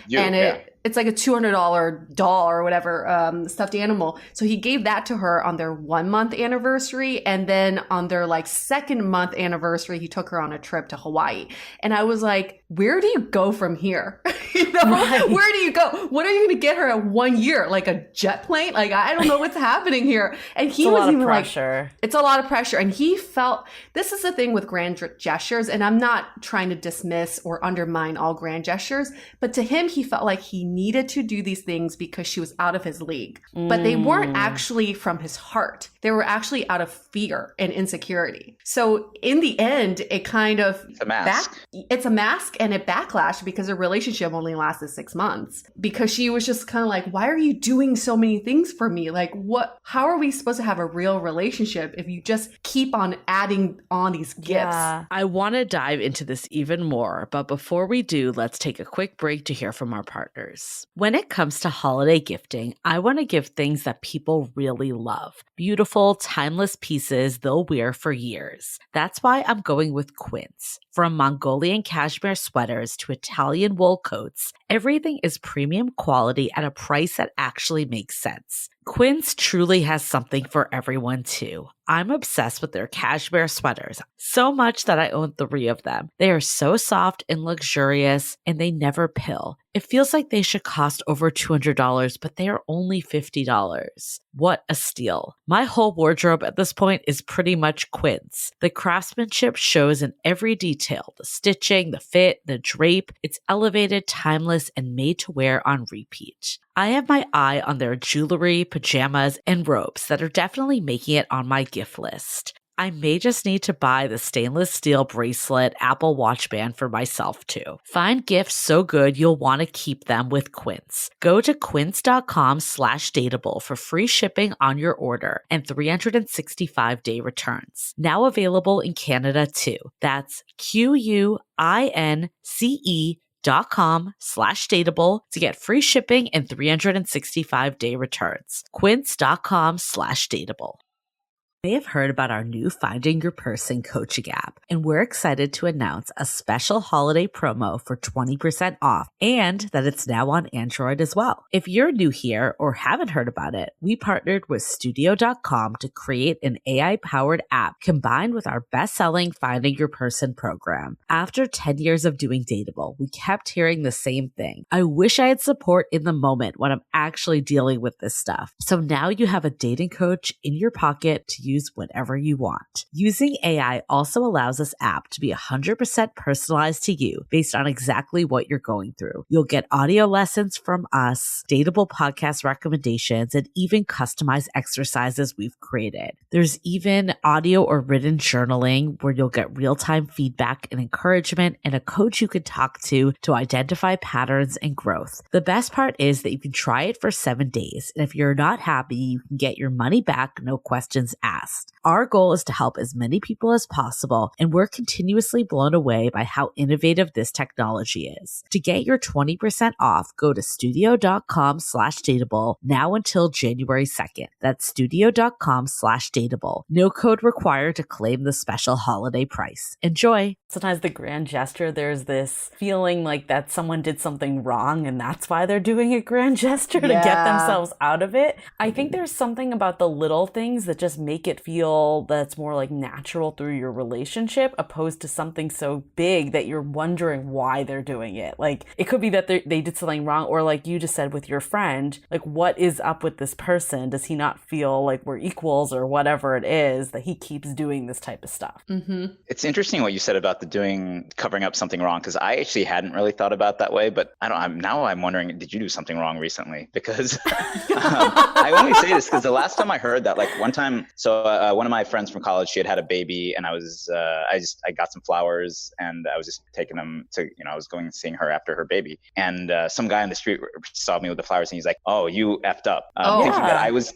B: It's like a $200 doll or whatever, stuffed animal. So he gave that to her on their 1 month anniversary. And then on their like 2nd month anniversary, he took her on a trip to Hawaii. And I was like, where do you go from here? You know, where do you go? What are you going to get her at 1 year? Like a jet plane? Like, I don't know what's happening here. And he was even like, it's a lot of pressure. And he felt, this is the thing with grand gestures. And I'm not trying to dismiss or undermine all grand gestures, but to him, he felt like he needed to do these things because she was out of his league. But they weren't actually from his heart. They were actually out of fear and insecurity. So in the end, it kind of...
C: It's a mask.
B: It's a mask, and it backlashed because their relationship only lasted 6 months. Because she was just kind of like, why are you doing so many things for me? Like, how are we supposed to have a real relationship if you just keep on adding on these gifts?
A: Yeah. I want to dive into this even more, but before we do, let's take a quick break to hear from our partners. When it comes to holiday gifting, I want to give things that people really love. Beautiful, timeless pieces they'll wear for years. That's why I'm going with Quince. From Mongolian cashmere sweaters to Italian wool coats, everything is premium quality at a price that actually makes sense. Quince truly has something for everyone too. I'm obsessed with their cashmere sweaters, so much that I own 3 of them. They are so soft and luxurious, and they never pill. It feels like they should cost over $200, but they are only $50. What a steal. My whole wardrobe at this point is pretty much Quince. The craftsmanship shows in every detail, the stitching, the fit, the drape. It's elevated, timeless, and made to wear on repeat. I have my eye on their jewelry, pajamas, and robes that are definitely making it on my gift list. I may just need to buy the stainless steel bracelet Apple Watch band for myself too. Find gifts so good you'll want to keep them with Quince. Go to quince.com/dateable for free shipping on your order and 365-day returns. Now available in Canada too. That's QUINCE.com/dateable to get free shipping and 365-day returns. Quince.com/dateable. You may have heard about our new Finding Your Person coaching app, and we're excited to announce a special holiday promo for 20% off and that it's now on Android as well. If you're new here or haven't heard about it, we partnered with Studio.com to create an AI-powered app combined with our best-selling Finding Your Person program. After 10 years of doing Dateable, we kept hearing the same thing. I wish I had support in the moment when I'm actually dealing with this stuff. So now you have a dating coach in your pocket to use whenever you want. Using AI also allows this app to be 100% personalized to you based on exactly what you're going through. You'll get audio lessons from us, Dateable podcast recommendations, and even customized exercises we've created. There's even audio or written journaling where you'll get real-time feedback and encouragement and a coach you can talk to identify patterns and growth. The best part is that you can try it for 7 days, and if you're not happy, you can get your money back, no questions asked. Our goal is to help as many people as possible, and we're continuously blown away by how innovative this technology is. To get your 20% off, go to studio.com/dateable now until January 2nd. That's studio.com/dateable. No code required to claim the special holiday price. Enjoy. Sometimes the grand gesture, there's this feeling like that someone did something wrong and that's why they're doing a grand gesture to get themselves out of it. I think there's something about the little things that just make it feel that's more like natural through your relationship opposed to something so big that you're wondering why they're doing it. Like it could be that they did something wrong, or like you just said with your friend, like what is up with this person? Does he not feel like we're equals or whatever it is that he keeps doing this type of stuff?
B: Mm-hmm.
C: It's interesting what you said about covering up something wrong, because I actually hadn't really thought about that way, but I'm wondering, did you do something wrong recently? Because I only say this because the last time I heard that, like one time, one of my friends from college, she had a baby, and I got some flowers, and I was just taking them to, I was going and seeing her after her baby, and some guy on the street saw me with the flowers, and he's like, "Oh, you effed up," thinking that I was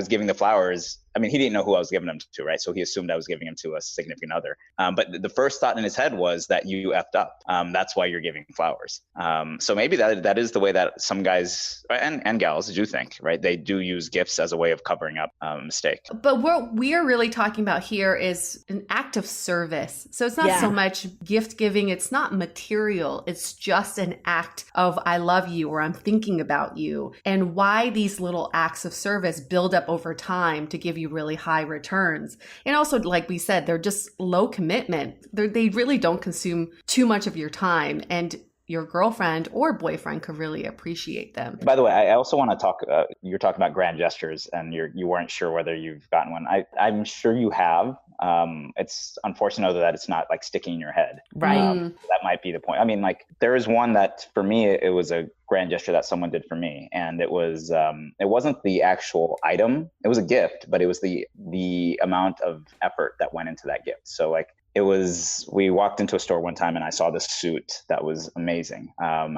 C: giving the flowers. I mean, he didn't know who I was giving them to, right? So he assumed I was giving them to a significant other. But the first thought in his head was that you effed up. That's why you're giving flowers. So maybe that is the way that some guys and gals do think, right? They do use gifts as a way of covering up a mistake.
B: But what we are really talking about here is an act of service. So it's not so much gift giving. It's not material. It's just an act of I love you or I'm thinking about you. And why these little acts of service build up over time to give you really high returns. And also, like we said, they're just low commitment. They really don't consume too much of your time. And your girlfriend or boyfriend could really appreciate them.
C: By the way, I also want to talk, you're talking about grand gestures and you weren't sure whether you've gotten one. I'm sure you have. It's unfortunate that it's not like sticking in your head.
A: Right.
C: That might be the point. I mean, like there is one that for me, it was a grand gesture that someone did for me. And it was, it wasn't the actual item. It was a gift, but it was the amount of effort that went into that gift. So like, we walked into a store one time and I saw this suit that was amazing. I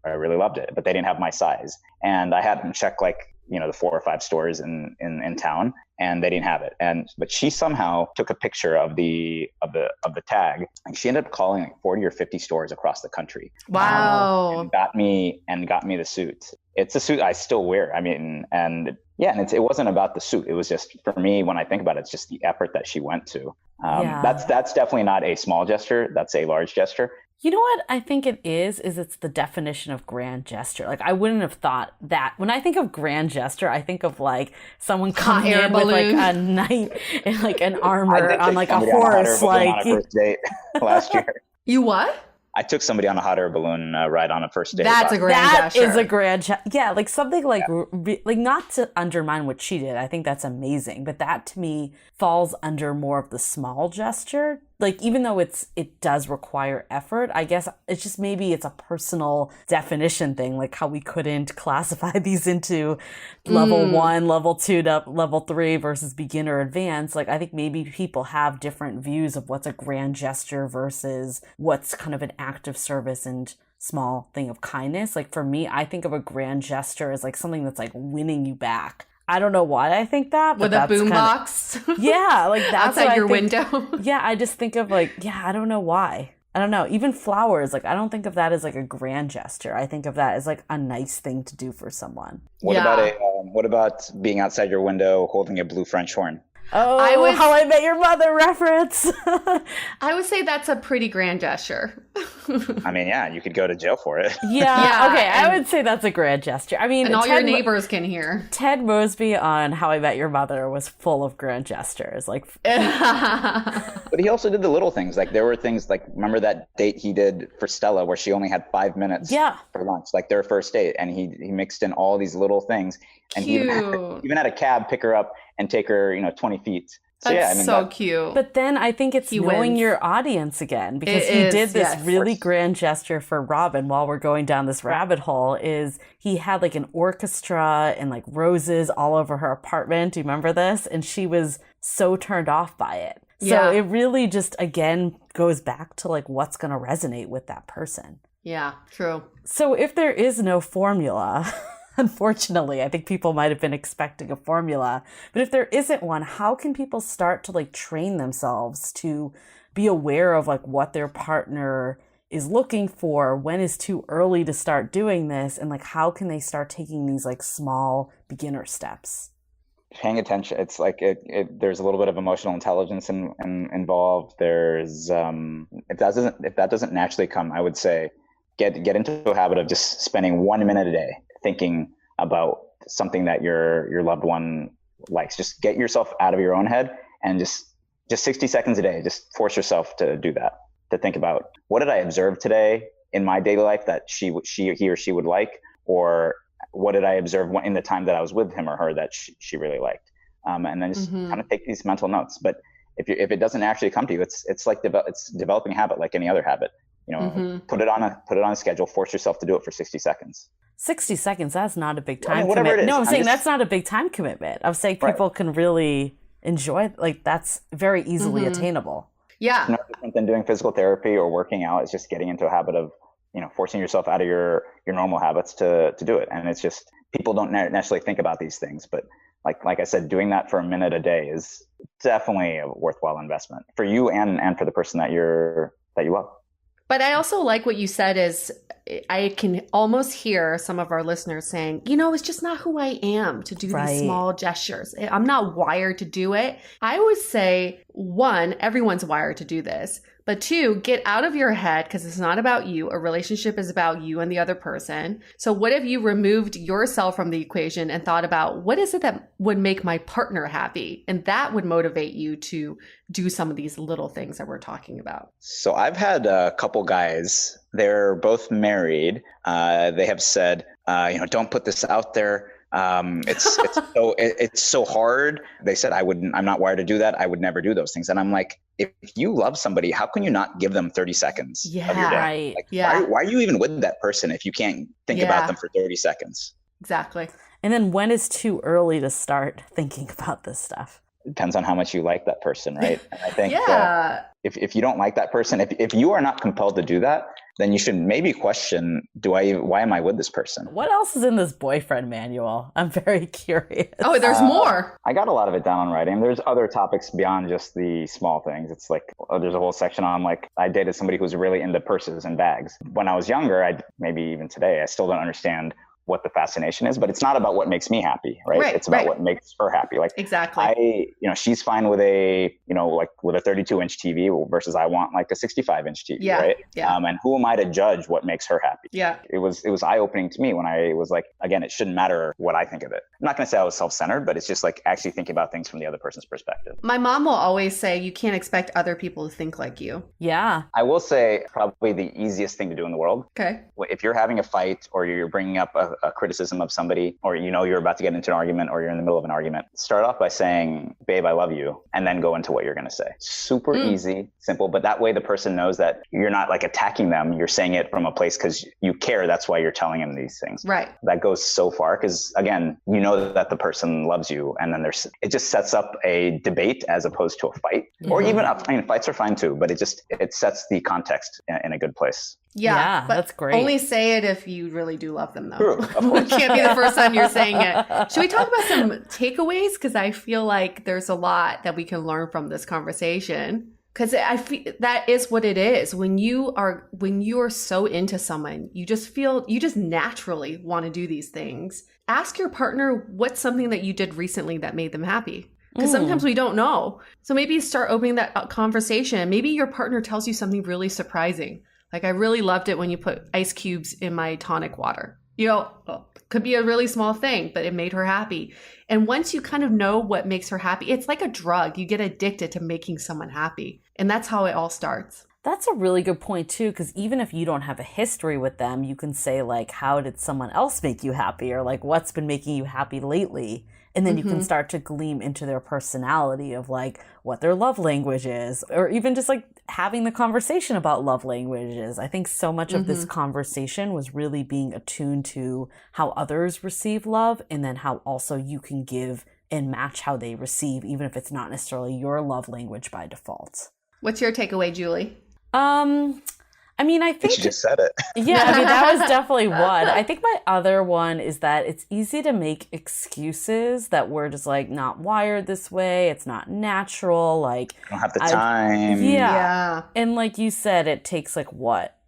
C: really loved it, but they didn't have my size. And I had them check the 4 or 5 stores in town, and they didn't have it. But she somehow took a picture of the tag, and she ended up calling like 40 or 50 stores across the country.
B: Wow.
C: And got me the suit. It's a suit I still wear. I mean, and it wasn't about the suit. It was just, for me, when I think about it, it's just the effort that she went to. That's definitely not a small gesture. That's a large gesture.
A: You know what I think it is it's the definition of grand gesture. Like I wouldn't have thought that. When I think of grand gesture, I think of like someone coming in with like a knight in like an armor on like a horse.
C: On a first date last year.
B: You what?
C: I took somebody on a hot air balloon ride on a first date.
B: That's a grand gesture.
A: That is a grand gesture. Yeah, like something like not to undermine what she did. I think that's amazing, but that to me falls under more of the small gesture. Like even though it does require effort, I guess it's just maybe it's a personal definition thing, like how we couldn't classify these into level 1, level 2 to level 3 versus beginner advanced. Like I think maybe people have different views of what's a grand gesture versus what's kind of an act of service and small thing of kindness. Like for me, I think of a grand gesture as like something that's like winning you back. I don't know why I think that. But
B: with a boombox?
A: Yeah, like that's
B: outside your window?
A: Yeah, I just think of like, I don't know why. I don't know. Even flowers, like I don't think of that as like a grand gesture. I think of that as like a nice thing to do for someone.
C: What about being outside your window holding a blue French horn?
A: Oh, How I Met Your Mother reference.
B: I would say that's a pretty grand gesture.
C: I mean, yeah, you could go to jail for it.
A: Yeah, okay, I would say that's a grand gesture. I mean,
B: and all your neighbors can hear.
A: Ted Mosby on How I Met Your Mother was full of grand gestures. Like,
C: but he also did the little things. Like there were things like, remember that date he did for Stella where she only had 5 minutes for lunch, like their first date, and he mixed in all these little things, and he even had a cab pick her up and take her 20 feet.
B: So that's cute.
A: But then I think it's knowing your audience again, because he did this really grand gesture for Robin while we're going down this rabbit hole. Is he had like an orchestra and like roses all over her apartment. Do you remember this? And she was so turned off by it. So it really just, again, goes back to like what's going to resonate with that person.
B: Yeah, true.
A: So if there is no formula... Unfortunately, I think people might have been expecting a formula. But if there isn't one, how can people start to like train themselves to be aware of like what their partner is looking for? When is too early to start doing this? And like, how can they start taking these like small beginner steps?
C: Paying attention. It's like there's a little bit of emotional intelligence involved. There's if that doesn't naturally come, I would say get into a habit of just spending 1 minute a day thinking about something that your loved one likes. Just get yourself out of your own head and just 60 seconds a day, just force yourself to do that, to think about, what did I observe today in my daily life that he or she would like, or what did I observe in the time that I was with him or her that she really liked, and then just kind of take these mental notes. But if it doesn't actually come to you, it's like it's developing a habit like any other habit. Put it on a schedule, force yourself to do it for 60 seconds.
A: 60 seconds, that's not a big time commitment. No, I'm saying that's not a big time commitment. I'm saying people can really enjoy, like that's very easily attainable.
B: Yeah.
C: It's no different than doing physical therapy or working out. It's just getting into a habit of, forcing yourself out of your normal habits to do it. And it's just, people don't necessarily think about these things, but like I said, doing that for a minute a day is definitely a worthwhile investment for you and for the person that you love.
B: But I also like what you said is I can almost hear some of our listeners saying, it's just not who I am to do these small gestures. I'm not wired to do it. I always say, 1, everyone's wired to do this. But 2, get out of your head, because it's not about you. A relationship is about you and the other person. So what if you removed yourself from the equation and thought about, what is it that would make my partner happy? And that would motivate you to do some of these little things that we're talking about. So
C: I've had a couple guys, they're both married. They have said, don't put this out there. It's so hard. They said, I'm not wired to do that. I would never do those things. And I'm like, if you love somebody, how can you not give them 30 seconds of your day?
A: Right.
C: Like, why are you even with that person if you can't think about them for 30 seconds?
B: Exactly.
A: And then when is too early to start thinking about this stuff?
C: Depends on how much you like that person, right? And I think if you don't like that person, if you are not compelled to do that, then you should maybe question, why am I with this person?
A: What else is in this boyfriend manual? I'm very curious.
B: Oh, there's more.
C: I got a lot of it down on writing. There's other topics beyond just the small things. It's like, there's a whole section on like, I dated somebody who was really into purses and bags. When I was younger, maybe even today, I still don't understand what the fascination is, but it's not about what makes me happy, right? It's about what makes her happy. Like
B: exactly.
C: She's fine with a, like with a 32-inch TV versus I want like a 65-inch TV, right?
B: Yeah.
C: And who am I to judge what makes her happy?
B: Yeah.
C: It was eye-opening to me when I was like, again, it shouldn't matter what I think of it. I'm not going to say I was self-centered, but it's just like actually thinking about things from the other person's perspective.
B: My mom will always say you can't expect other people to think like you.
A: Yeah.
C: I will say probably the easiest thing to do in the world.
B: Okay.
C: If you're having a fight or you're bringing up a criticism of somebody, or you're about to get into an argument or you're in the middle of an argument, start off by saying, babe, I love you, and then go into what you're going to say. Super easy, simple, but that way the person knows that you're not like attacking them. You're saying it from a place because you care. That's why you're telling them these things.
B: Right.
C: That goes so far because, again, you know that the person loves you, and then it just sets up a debate as opposed to a fight. Or even, fights are fine too, but it sets the context in a good place.
B: Yeah, but
A: that's great.
B: Only say it if you really do love them, though.
C: True, of course.
B: It can't be the first time you're saying it. Should we talk about some takeaways? Because I feel like there's a lot that we can learn from this conversation. Because I feel that is what it is. When you are so into someone, you just naturally want to do these things. Ask your partner what's something that you did recently that made them happy. Because sometimes we don't know. So maybe start opening that conversation. Maybe your partner tells you something really surprising. Like, I really loved it when you put ice cubes in my tonic water. Could be a really small thing, but it made her happy. And once you kind of know what makes her happy, it's like a drug. You get addicted to making someone happy. And that's how it all starts.
A: That's a really good point, too, because even if you don't have a history with them, you can say, like, how did someone else make you happy? Or, like, what's been making you happy lately? And then you can start to glean into their personality of, like, what their love language is, or even just, like, having the conversation about love languages. I think so much of this conversation was really being attuned to how others receive love, and then how also you can give and match how they receive, even if it's not necessarily your love language by default.
B: What's your takeaway, Julie?
A: I think
C: she just said it.
A: Yeah, that was definitely one. I think my other one is that it's easy to make excuses that we're just like not wired this way. It's not natural. Like,
C: I don't have the time.
A: Yeah. And like you said, it takes like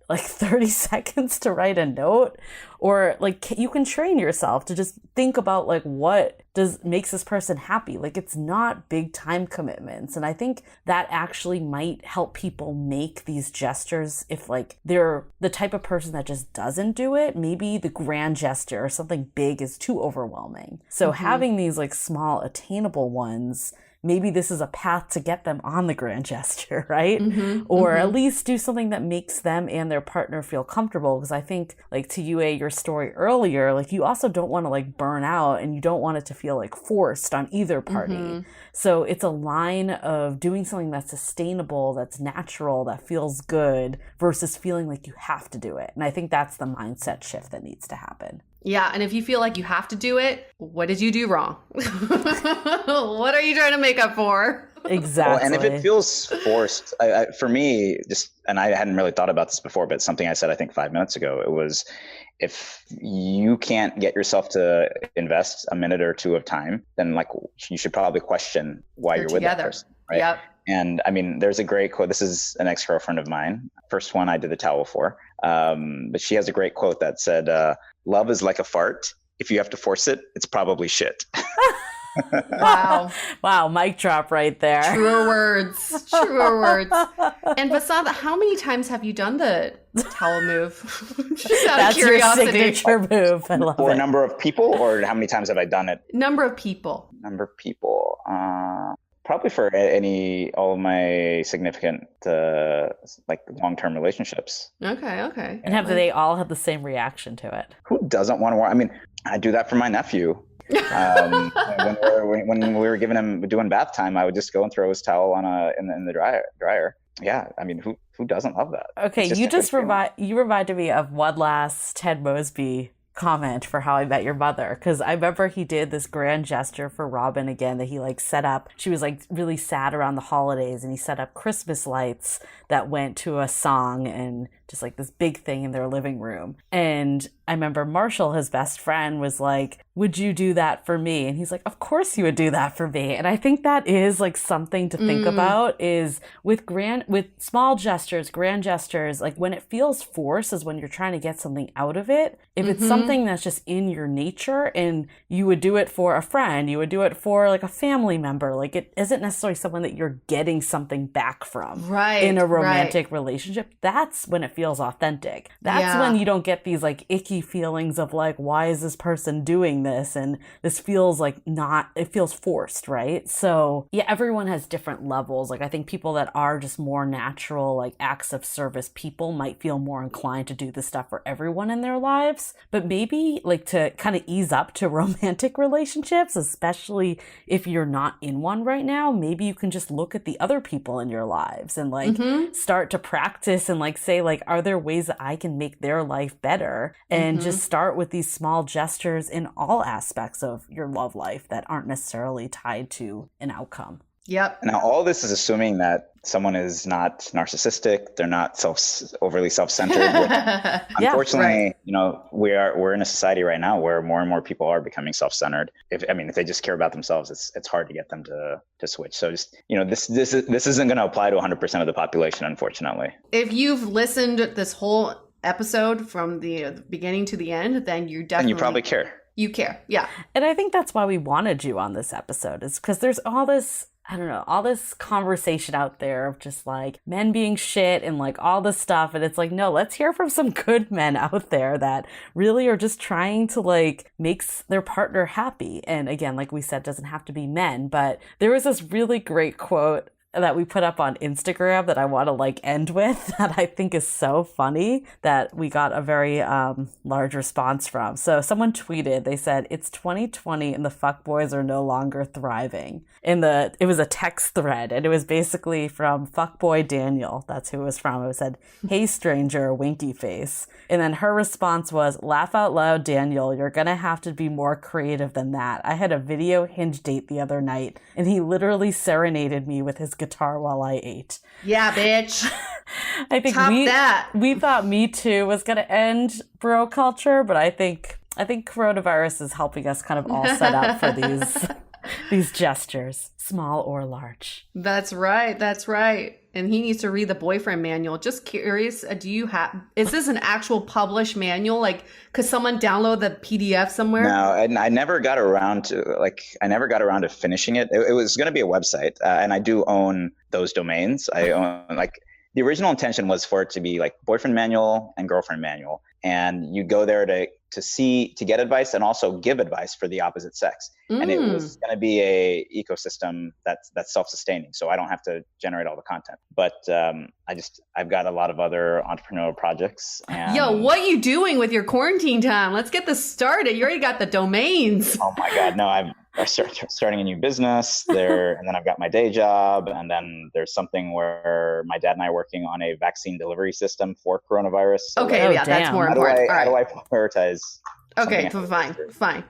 A: 30 seconds to write a note, or like you can train yourself to just think about like what makes this person happy. Like, it's not big time commitments. And I think that actually might help people make these gestures if like they're the type of person that just doesn't do it. Maybe the grand gesture or something big is too overwhelming. So having these like small attainable ones, maybe this is a path to get them on the grand gesture, right? Or at least do something that makes them and their partner feel comfortable. Because I think, like to Yue, your story earlier, like you also don't want to like burn out, and you don't want it to feel like forced on either party. So it's a line of doing something that's sustainable, that's natural, that feels good, versus feeling like you have to do it. And I think that's the mindset shift that needs to happen.
B: Yeah, and if you feel like you have to do it, what did you do wrong? What are you trying to make up for?
A: Exactly.
C: Well, and if it feels forced, for me, and I hadn't really thought about this before, but something I said, I think 5 minutes ago, it was, if you can't get yourself to invest a minute or two of time, then like you should probably question why you're with that person, right?
B: Yep.
C: And I mean, there's a great quote. This is an ex-girlfriend of mine. First one I did the towel for. But she has a great quote that said, love is like a fart. If you have to force it, it's probably shit.
B: Wow.
A: Wow, mic drop right there.
B: Truer words. Truer words. And Vasant, how many times have you done the towel move? Just out
A: That's
B: of curiosity.
A: your signature move. I love
C: For
A: it.
C: a number of people, or how many times have I done it?
B: Number of people.
C: Number of people. Probably for all of my significant like long-term relationships.
B: Okay.
A: And have they all had the same reaction to it?
C: Who doesn't want to I mean, I do that for my nephew. When we were doing bath time, I would just go and throw his towel in the dryer. Yeah, I mean, who doesn't love that?
A: Okay, you reminded me of one last Ted Mosby comment for How I Met Your Mother, because I remember he did this grand gesture for Robin again, that he like set up, she was like really sad around the holidays, and he set up Christmas lights that went to a song and just like this big thing in their living room. And I remember Marshall, his best friend, was like, would you do that for me? And he's like, of course you would do that for me. And I think that is like something to think about, is with small gestures, grand gestures, like when it feels forced is when you're trying to get something out of it. If it's something that's just in your nature and you would do it for a friend, you would do it for like a family member, like it isn't necessarily someone that you're getting something back from in a romantic relationship. That's when it feels authentic. That's when you don't get these like icky feelings of like, why is this person doing this? And this feels like it feels forced, right? So yeah, everyone has different levels. Like I think people that are just more natural, like acts of service people might feel more inclined to do this stuff for everyone in their lives. But maybe like to kind of ease up to romantic relationships, especially if you're not in one right now, maybe you can just look at the other people in your lives and like start to practice and like say like, are there ways that I can make their life better? And just start with these small gestures in all aspects of your love life that aren't necessarily tied to an outcome.
B: Yep.
C: Now, all this is assuming that someone is not narcissistic, they're not overly self-centered. Unfortunately, you know, we're in a society right now where more and more people are becoming self-centered. If they just care about themselves, it's hard to get them to switch. So just, you know, this isn't going to apply to 100% of the population, unfortunately.
B: If you've listened this whole episode from the beginning to the end, then you definitely...
C: And you probably care.
B: You care, yeah.
A: And I think that's why we wanted you on this episode, is because there's all this, I don't know, all this conversation out there of just like men being shit and like all this stuff. And it's like, no, let's hear from some good men out there that really are just trying to like make their partner happy. And again, like we said, doesn't have to be men, but there was this really great quote that we put up on Instagram that I want to like end with that I think is so funny that we got a very large response from. So someone tweeted, they said, it's 2020 and the fuckboys are no longer thriving. It was a text thread and it was basically from fuckboy Daniel. That's who it was from. It said, hey stranger, winky face. And then her response was, laugh out loud, Daniel, you're gonna have to be more creative than that. I had a video Hinge date the other night and he literally serenaded me with his guitar while I ate.
B: Yeah, bitch.
A: I think we thought Me Too was going to end bro culture, but I think coronavirus is helping us kind of all set up for these gestures, small or large.
B: That's right. That's right. And he needs to read the boyfriend manual. Just curious, is this an actual published manual? Like, could someone download the PDF somewhere?
C: No, and I never got around to finishing it. It was going to be a website, and I do own those domains. I own, like, the original intention was for it to be like boyfriend manual and girlfriend manual, and you go there to get advice and also give advice for the opposite sex. And it was going to be a ecosystem that's self-sustaining, so I don't have to generate all the content. But I've got a lot of other entrepreneurial projects. And
B: yo, what are you doing with your quarantine time? Let's get this started. You already got the domains.
C: Oh my God, no! I'm starting a new business there, and then I've got my day job, and then there's something where my dad and I are working on a vaccine delivery system for coronavirus. So
B: okay, that's more important.
C: How do I prioritize?
B: Okay, fine.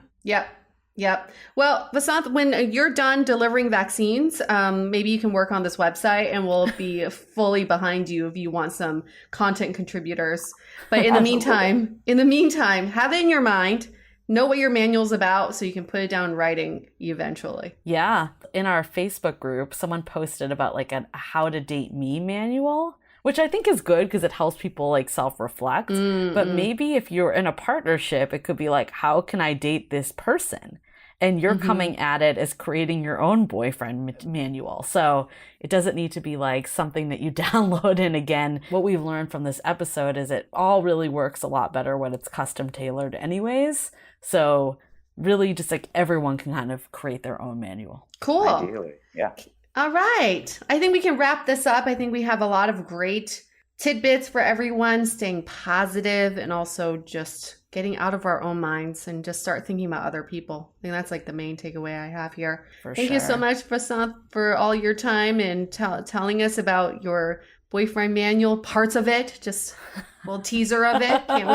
B: Yep. Well, Vasanth, when you're done delivering vaccines, maybe you can work on this website and we'll be fully behind you if you want some content contributors. But in the meantime, have it in your mind. Know what your manual's about so you can put it down in writing eventually.
A: Yeah. In our Facebook group, someone posted about like a how to date me manual, which I think is good because it helps people like self-reflect. But maybe if you're in a partnership, it could be like, how can I date this person? And you're coming at it as creating your own boyfriend manual. So it doesn't need to be like something that you download. And again, what we've learned from this episode is it all really works a lot better when it's custom tailored anyways. So really just like everyone can kind of create their own manual.
B: Cool.
C: Ideally, yeah.
B: All right. I think we can wrap this up. I think we have a lot of great tidbits for everyone, staying positive and also just getting out of our own minds and just start thinking about other people. I think that's like the main takeaway I have here. Thank you so much, Vasanth, for all your time and telling us about your boyfriend manual, parts of it, just a little teaser of it. Can't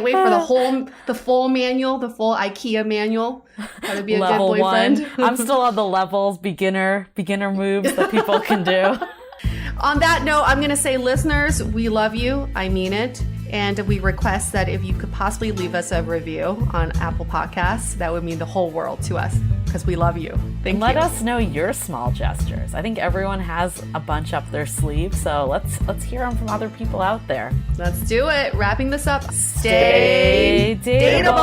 B: wait for the full manual, the full IKEA manual. How to be a
A: Level
B: good boyfriend.
A: I'm still on the levels, beginner moves that people can do.
B: On that note, I'm going to say, listeners, we love you. I mean it. And we request that if you could possibly leave us a review on Apple Podcasts, that would mean the whole world to us because we love you. Thank you.
A: Let us know your small gestures. I think everyone has a bunch up their sleeve, so let's hear them from other people out there.
B: Let's do it. Wrapping this up.
A: Stay dateable.